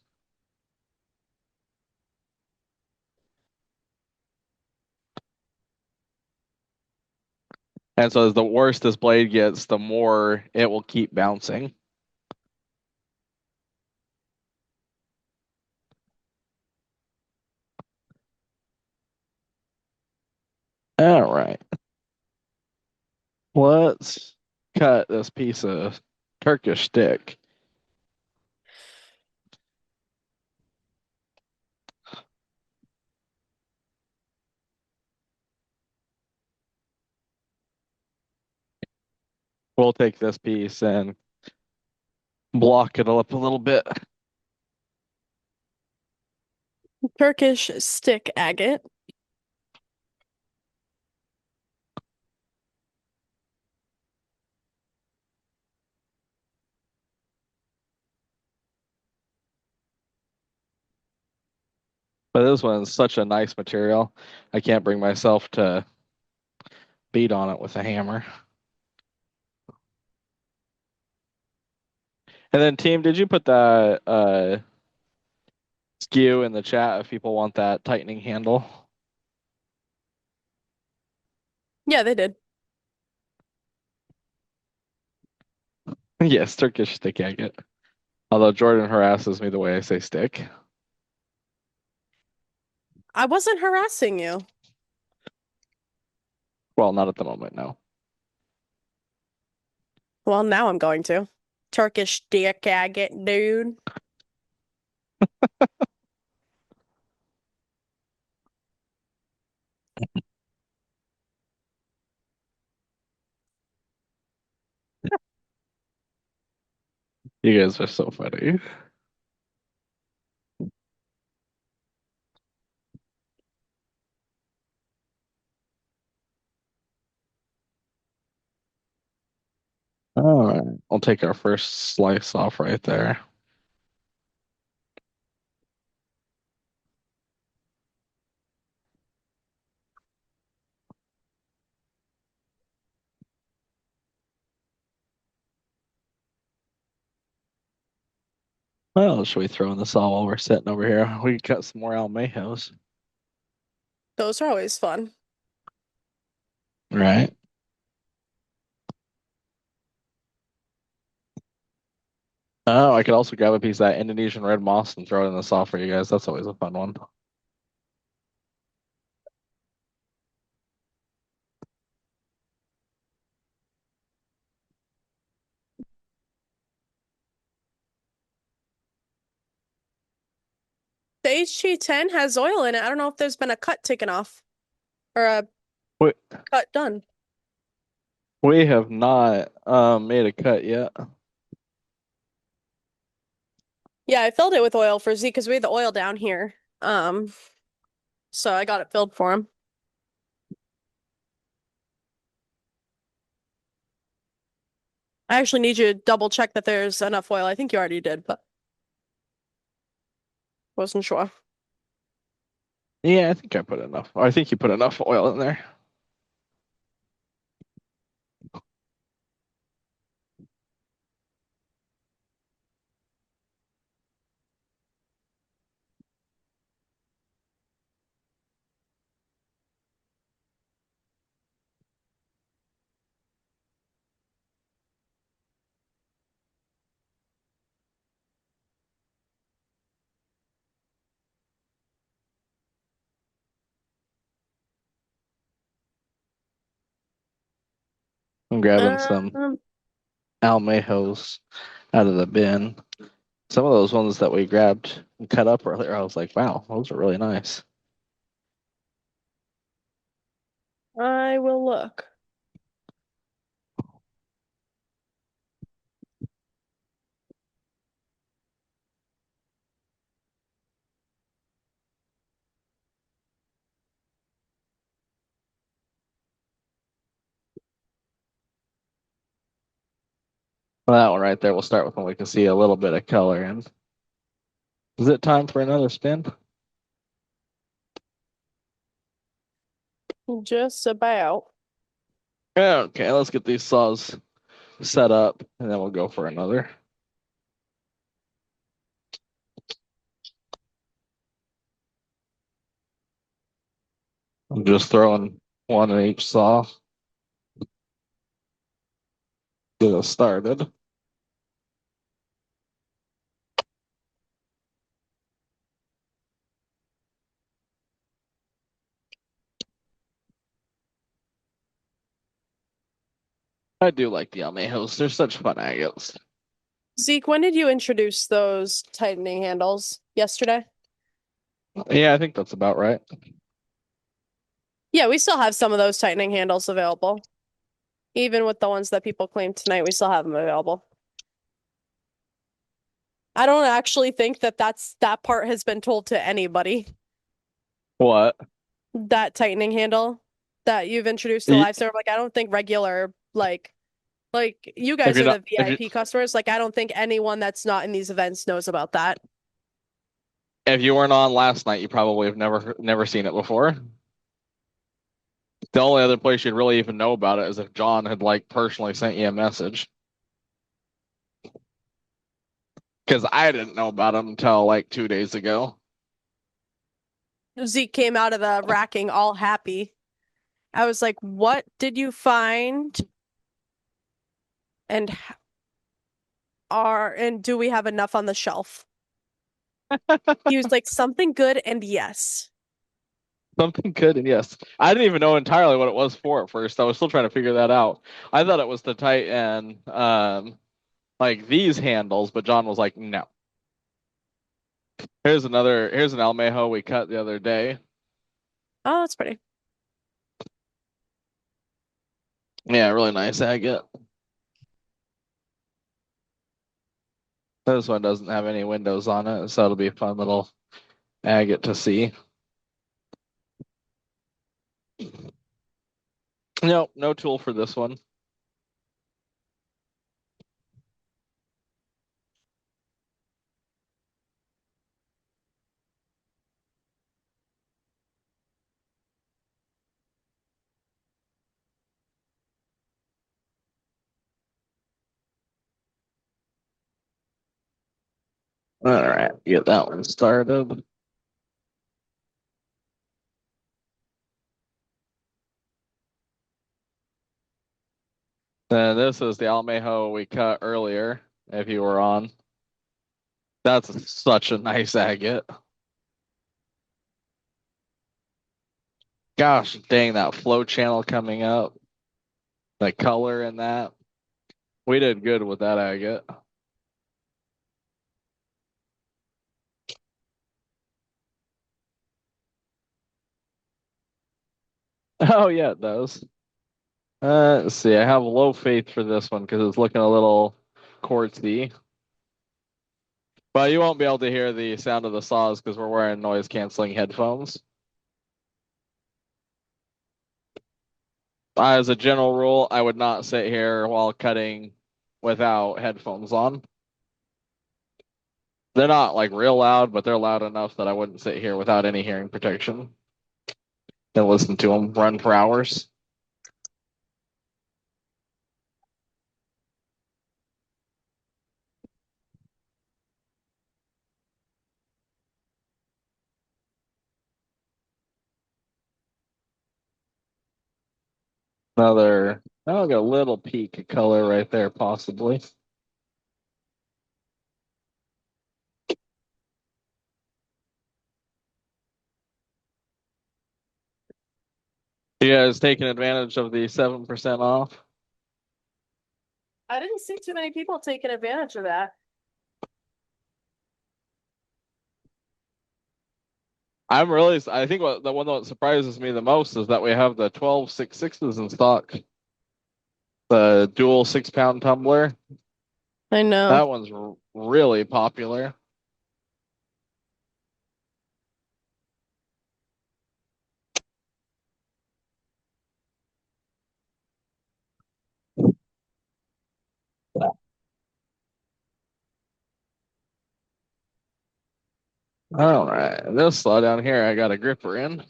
And so as the worse this blade gets, the more it will keep bouncing. All right. Let's cut this piece of Turkish stick. We'll take this piece and block it up a little bit. Turkish stick agate. But this one's such a nice material. I can't bring myself to beat on it with a hammer. And then team, did you put that skew in the chat if people want that tightening handle? Yeah, they did. Yes, Turkish stick agate. Although Jordan harasses me the way I say stick. I wasn't harassing you. Well, not at the moment, no. Well, now I'm going to. Turkish stick agate, dude. You guys are so funny. All right. I'll take our first slice off right there. Well, should we throw in the saw while we're sitting over here? We can cut some more almejos. Those are always fun. Right. Oh, I could also grab a piece of that Indonesian red moss and throw it in the saw for you guys. That's always a fun one. The HG10 has oil in it. I don't know if there's been a cut taken off or a We, cut done. we have not made a cut yet. Yeah, I filled it with oil for Z because we had the oil down here. So I got it filled for him. I actually need you to double check that there's enough oil. I think you already did, but wasn't sure. Yeah, I think I put enough. I think you put enough oil in there. I'm grabbing some Um, almejos out of the bin. Some of those ones that we grabbed and cut up earlier, I was like, wow, those are really nice. I will look. Well, that one right there, we'll start with when we can see a little bit of color. And is it time for another spin? Just about. Okay, let's get these saws set up and then we'll go for another. I'm just throwing one in each saw. Get us started. I do like the almejos. They're such fun agates. Zeke, when did you introduce those tightening handles? Yesterday? Yeah, I think that's about right. Yeah, we still have some of those tightening handles available. Even with the ones that people claim tonight, we still have them available. I don't actually think that that part has been told to anybody. What? That tightening handle that you've introduced to Y- live server, like I don't think regular like you If guys you're are not, the if you VIP customers. Like I don't think anyone that's not in these events knows about that. if you weren't on last night, you probably have never seen it before. The only other place you'd really even know about it is if John had like personally sent you a message. Because I didn't know about them until like 2 days ago. Zeke came out of the racking all happy. I was like, "What did you find? And do we have enough on the shelf?" He was like, "Something good and yes." Something good, and yes, I didn't even know entirely what it was for at first. I was still trying to figure that out. I thought it was to tighten like these handles, but John was like, no. Here's an Almejo we cut the other day. Oh, that's pretty. Yeah, really nice agate. This one doesn't have any windows on it, so it'll be a fun little agate to see. No, no tool for this one. All right, get that one started. And this is the Almejo we cut earlier, if you were on. That's such a nice agate. Gosh dang, that flow channel coming up, the color in that. We did good with that agate. Oh yeah, it does. Let's see. I have low faith for this one because it's looking a little quartzy. But you won't be able to hear the sound of the saws because we're wearing noise canceling headphones. As a general rule, I would not sit here while cutting without headphones on. They're not like real loud, but they're loud enough that I wouldn't sit here without any hearing protection and listen to them run for hours. I'll get a little peak of color right there, possibly. You guys taking advantage of the 7% off? I didn't see too many people taking advantage of that. I think the one that surprises me the most is that we have the 12 6.6s in stock. The dual 6-pound tumbler. I know. That one's really popular. All right, this slot down here, I got a gripper in.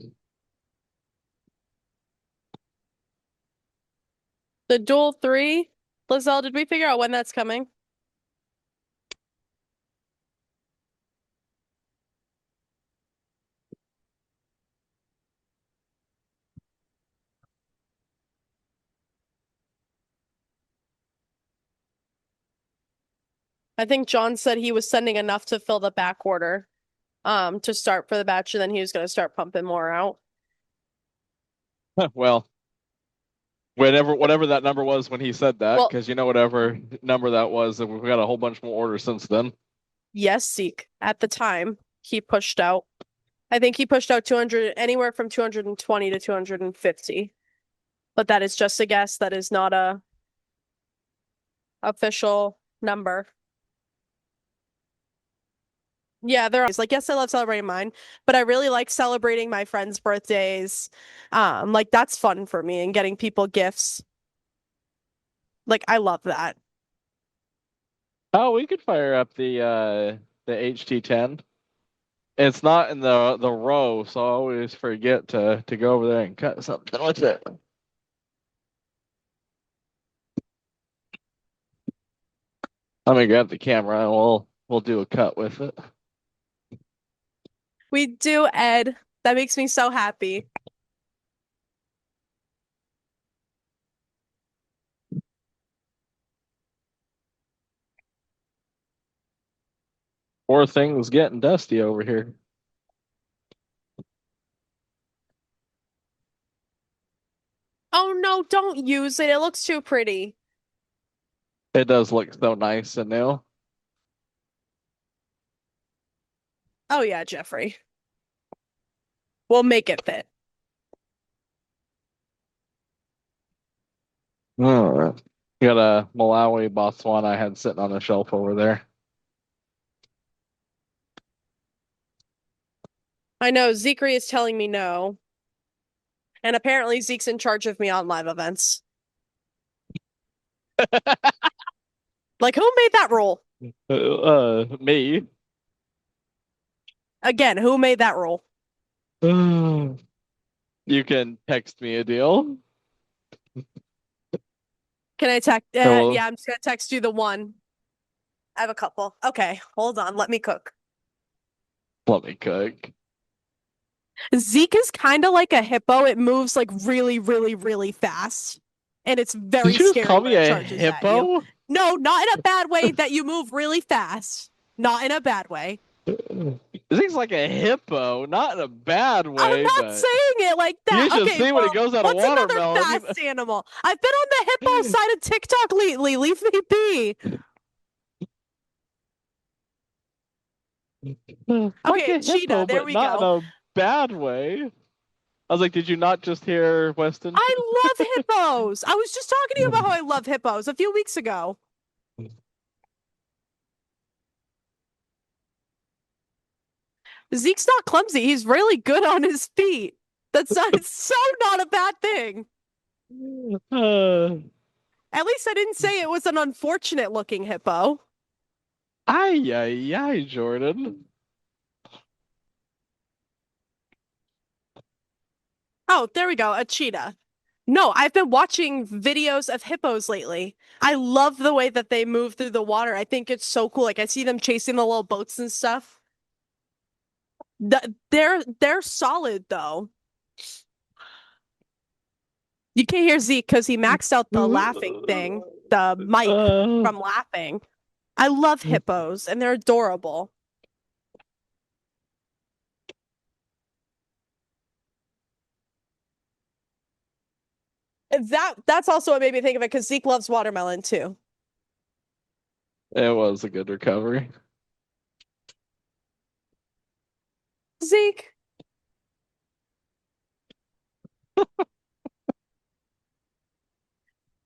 The Duel 3, Lizelle, did we figure out when that's coming? I think John said he was sending enough to fill the back order, to start for the batch, and then he was going to start pumping more out. Well, whatever that number was when he said that, Well- because whatever number that was, and we've got a whole bunch more orders since then. Yes, Zeke. At the time, he pushed out. I think he pushed out 200, anywhere from 220 to 250. But that is just a guess. That is not a official number. Yeah, they're always like, yes, I love celebrating mine, but I really like celebrating my friends' birthdays. Like that's fun for me and getting people gifts. Like I love that. Oh, we could fire up the HT10. It's not in the row, so I always forget to go over there and cut something with it. Let me grab the camera and we'll do a cut with it. We do, Ed. That makes me so happy. Poor thing was getting dusty over here. Oh no, don't use it. It looks too pretty. It does look so nice and new. Oh yeah, Jeffrey. We'll make it fit. All right. Got a Malawi Botswana I had sitting on the shelf over there. I know Zeke is telling me no. And apparently Zeke's in charge of me on live events. Like, who made that rule? Me. Again, who made that rule? You can text me a deal. Can I text? Hello. Yeah, I'm just gonna text you the one. I have a couple. Okay, hold on. Let me cook. Let me cook. Zeke is kind of like a hippo. It moves like really, really, really fast. And it's very Did you just scary call when me it a charges at you. hippo? No, not in a bad way that you move really fast. Not in a bad way. Zeke's like a hippo, not in a bad way, I'm not but saying it like that. you should Okay, see when well, it goes out of what's another watermelon. fast animal? I've been on the hippo side of TikTok lately. Leave me be. Like Okay, a cheetah. hippo, There but we not go. in a bad way. I was like, did you not just hear Weston? I love hippos. I was just talking to you about how I love hippos a few weeks ago. Zeke's not clumsy. He's really good on his feet. That's not, it's so not a bad thing. Uh, At least I didn't say it was an unfortunate looking hippo. Ay, ay, ay, Jordan. Oh, there we go. A cheetah. No, I've been watching videos of hippos lately. I love the way that they move through the water. I think it's so cool. Like I see them chasing the little boats and stuff. They're solid though. You can't hear Zeke because he maxed out the laughing thing, the mic Uh, from laughing. I love hippos and they're adorable. That's also what made me think of it because Zeke loves watermelon too. it was a good recovery. Zeke.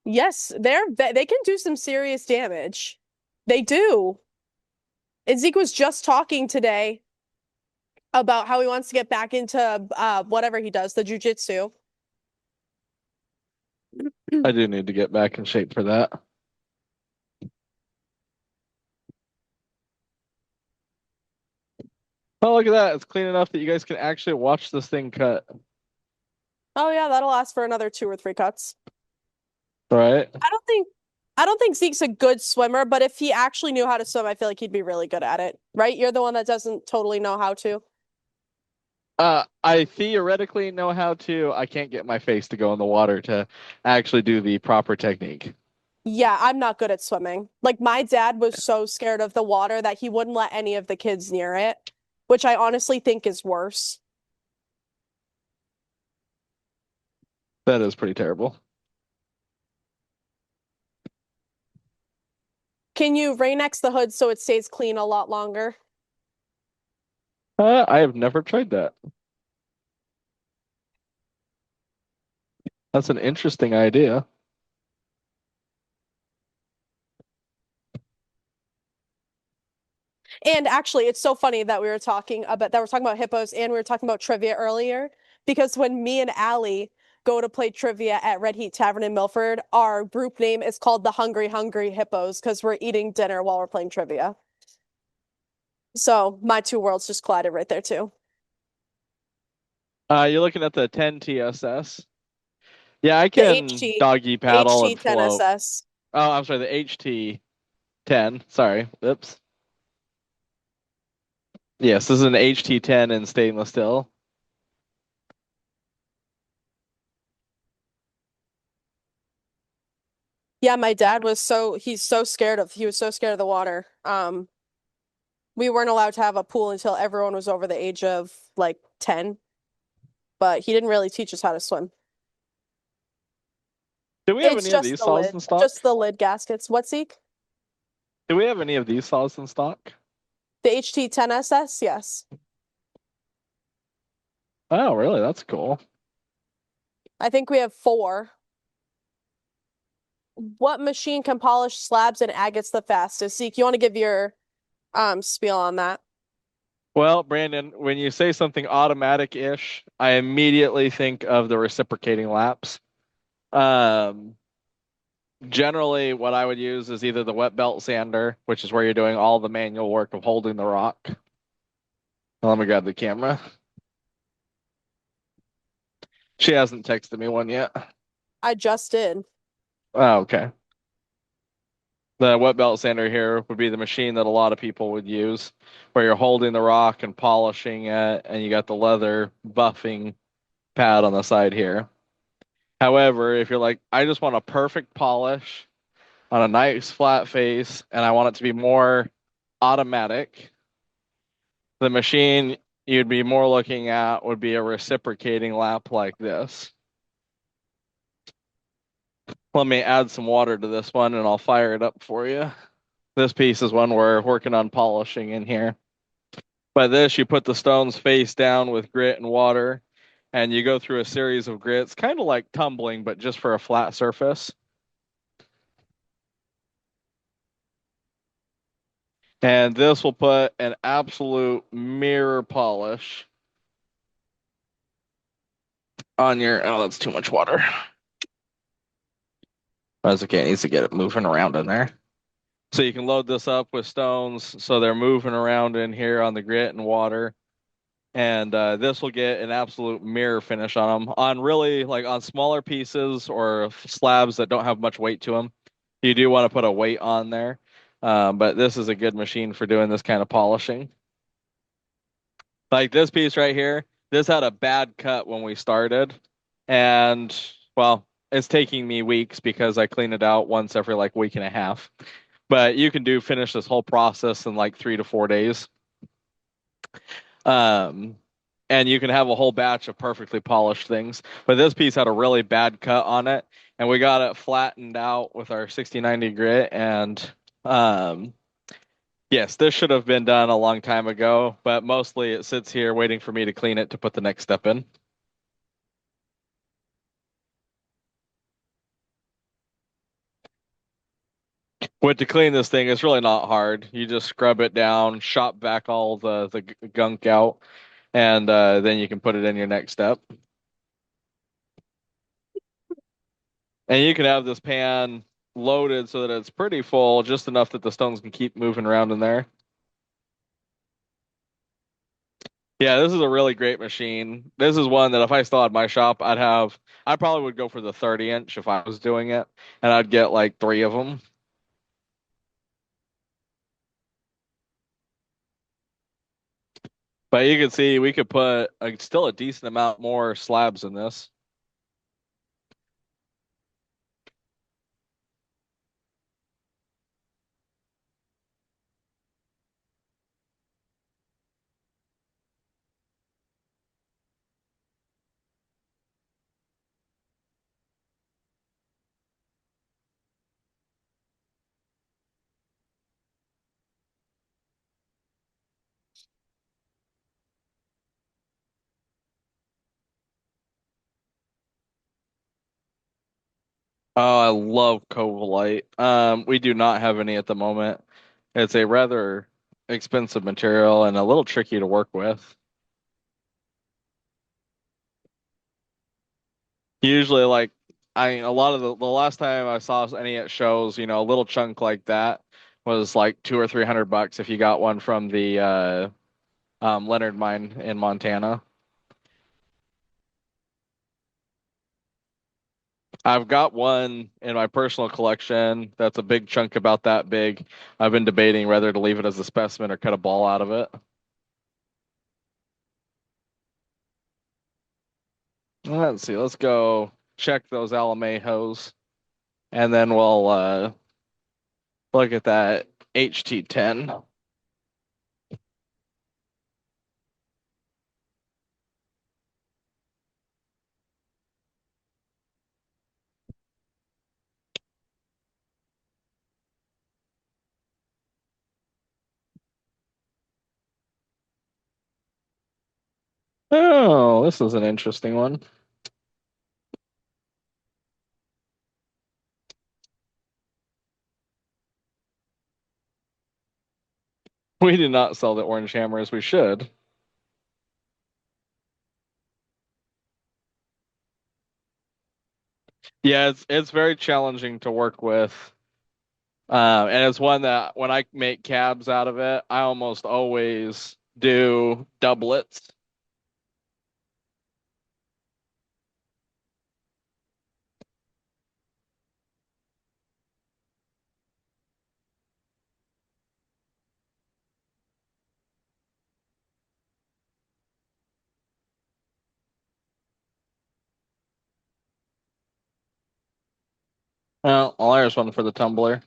Yes, they can do some serious damage. They do. And Zeke was just talking today about how he wants to get back into whatever he does, the jujitsu. I do need to get back in shape for that. Oh, look at that. It's clean enough that you guys can actually watch this thing cut. Oh yeah, that'll last for another 2 or 3 cuts. Right? I don't think I don't think Zeke's a good swimmer, but if he actually knew how to swim, I feel like he'd be really good at it. Right? You're the one that doesn't totally know how to. I theoretically know how to. I can't get my face to go in the water to actually do the proper technique. Yeah, I'm not good at swimming. Like my dad was so scared of the water that he wouldn't let any of the kids near it, which I honestly think is worse. That is pretty terrible. Can you Rain-X the hood so it stays clean a lot longer? I have never tried that. That's an interesting idea. And actually, it's so funny that we're talking about hippos and we were talking about trivia earlier because when me and Allie go to play trivia at Red Heat Tavern in Milford, our group name is called the Hungry Hungry Hippos because we're eating dinner while we're playing trivia. So my two worlds just collided right there too. You're looking at the 10 TSS. Yeah, I The can doggy paddle and float. HT10SS. Oh, I'm sorry, the HT10. Sorry. Oops. Yes, this is an HT10 in stainless steel. Yeah, my dad was he was so scared of the water. We weren't allowed to have a pool until everyone was over the age of like 10, but he didn't really teach us how to swim. Do we have It's any of these saws in stock? just the lid gaskets. What, Zeke? Do we have any of these saws in stock? The HT10SS? Yes. Oh, really? That's cool. I think we have 4. What machine can polish slabs and agates the fastest? Zeke, you want to give your spiel on that? Well, Brandon, when you say something automatic-ish, I immediately think of the reciprocating laps. Um, Generally, what I would use is either the wet belt sander, which is where you're doing all the manual work of holding the rock. Let me grab the camera. She hasn't texted me one yet. I just did. Oh, okay. The wet belt sander here would be the machine that a lot of people would use, where you're holding the rock and polishing it, and you got the leather buffing pad on the side here. However, if you're like, I just want a perfect polish on a nice flat face, and I want it to be more automatic, the machine you'd be more looking at would be a reciprocating lap like this. Let me add some water to this one and I'll fire it up for you. This piece is one we're working on polishing in here. By this, you put the stones face down with grit and water, and you go through a series of grits, kind of like tumbling, but just for a flat surface. And this will put an absolute mirror polish on your. Oh, that's too much water. That's okay. It needs to get it moving around in there. So you can load this up with stones so they're moving around in here on the grit and water. And this will get an absolute mirror finish on them. On really, like on smaller pieces or slabs that don't have much weight to them, you do want to put a weight on there. But this is a good machine for doing this kind of polishing. Like this piece right here, this had a bad cut when we started. And well, it's taking me weeks because I clean it out once every like week and a half. But you can finish this whole process in like 3 to 4 days. Um, and you can have a whole batch of perfectly polished things. But this piece had a really bad cut on it, and we got it flattened out with our 6090 grit. And um, yes, this should have been done a long time ago, but mostly it sits here waiting for me to clean it to put the next step in. But to clean this thing, it's really not hard. You just scrub it down, shop back all the gunk out, and then you can put it in your next step. And you can have this pan loaded so that it's pretty full, just enough that the stones can keep moving around in there. Yeah, this is a really great machine. This is one that if I still had my shop, I probably would go for the 30-inch if I was doing it, and I'd get like 3 of them. But you can see we could put still a decent amount more slabs in this. Oh, I love Covalite. We do not have any at the moment. It's a rather expensive material and a little tricky to work with. Usually, like a lot of the last time I saw any at shows, a little chunk like that was like 200 or 300 bucks if you got one from the Leonard mine in Montana. I've got one in my personal collection that's a big chunk about that big. I've been debating whether to leave it as a specimen or cut a ball out of it. Let's see. Let's go check those Alamejos, and then we'll look at that HT10. Oh, this is an interesting one. We did not sell the orange hammer as we should. Yeah, it's very challenging to work with. And it's one that when I make cabs out of it, I almost always do doublets. Well, there's one for the tumbler.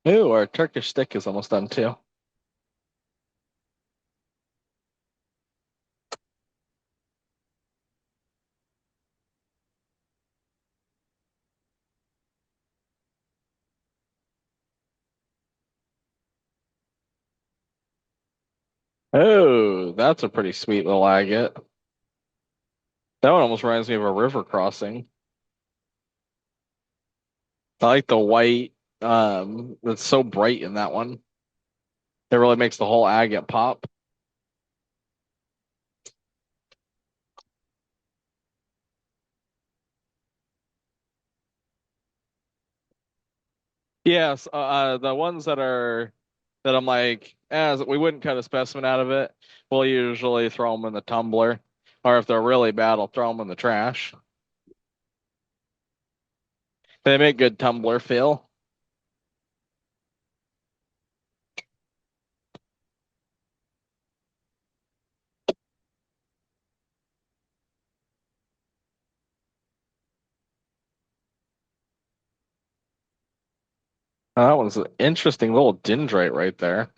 Ooh, our Turkish stick is almost done too. Oh, that's a pretty sweet little agate. That one almost reminds me of a river crossing. I like the white. It's so bright in that one. It really makes the whole agate pop. Yes, the ones that I'm like, as we wouldn't cut a specimen out of it, we'll usually throw them in the tumbler, or if they're really bad, I'll throw them in the trash. They make good tumbler feel. That one's an interesting little dendrite right there.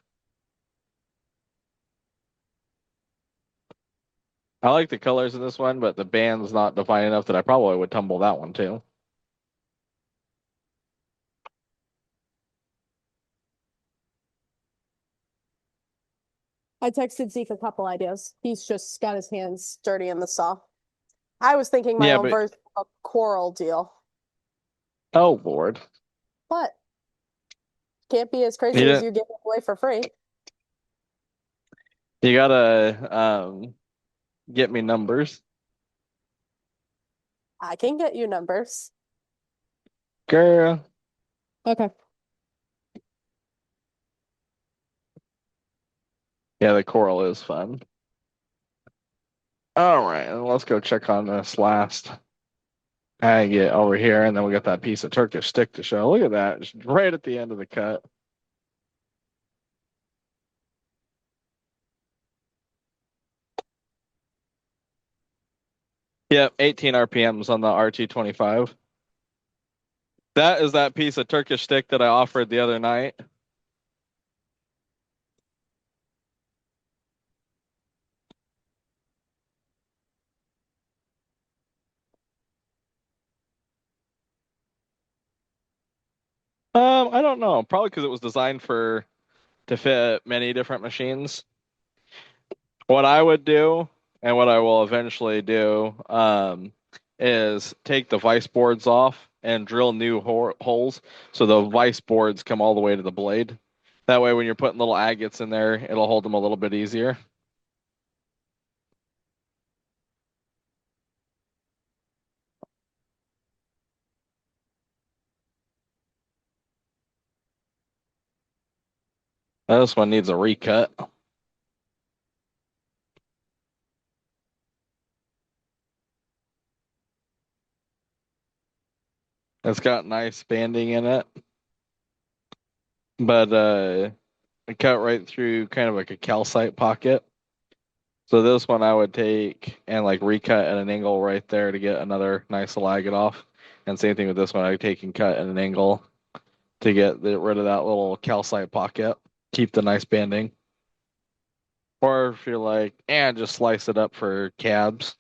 I like the colors in this one, but the band's not defined enough that I probably would tumble that one too. I texted Zeke a couple ideas. He's just got his hands dirty in the saw. I was thinking my Yeah, own but version of a coral deal, oh Lord, but can't be as you crazy as didn't. you give it away for free. You gotta get me numbers, I can get you numbers. girl. Okay. Yeah, the coral is fun. All right, let's go check on this last agate over here, and then we got that piece of Turkish stick to show. Look at that, just right at the end of the cut. Yep, 18 RPMs on the RT25. That is that piece of Turkish stick that I offered the other night. I don't know. Probably because it was designed for to fit many different machines. What I would do, and what I will eventually do, is take the vice boards off and drill new holes so the vice boards come all the way to the blade. That way, when you're putting little agates in there, it'll hold them a little bit easier. This one needs a recut. It's got nice banding in it, but it cut right through kind of like a calcite pocket. So this one I would take and like recut at an angle right there to get another nice agate off. And same thing with this one, I would take and cut at an angle to get rid of that little calcite pocket. Keep the nice banding. Or if you're like, and just slice it up for cabs.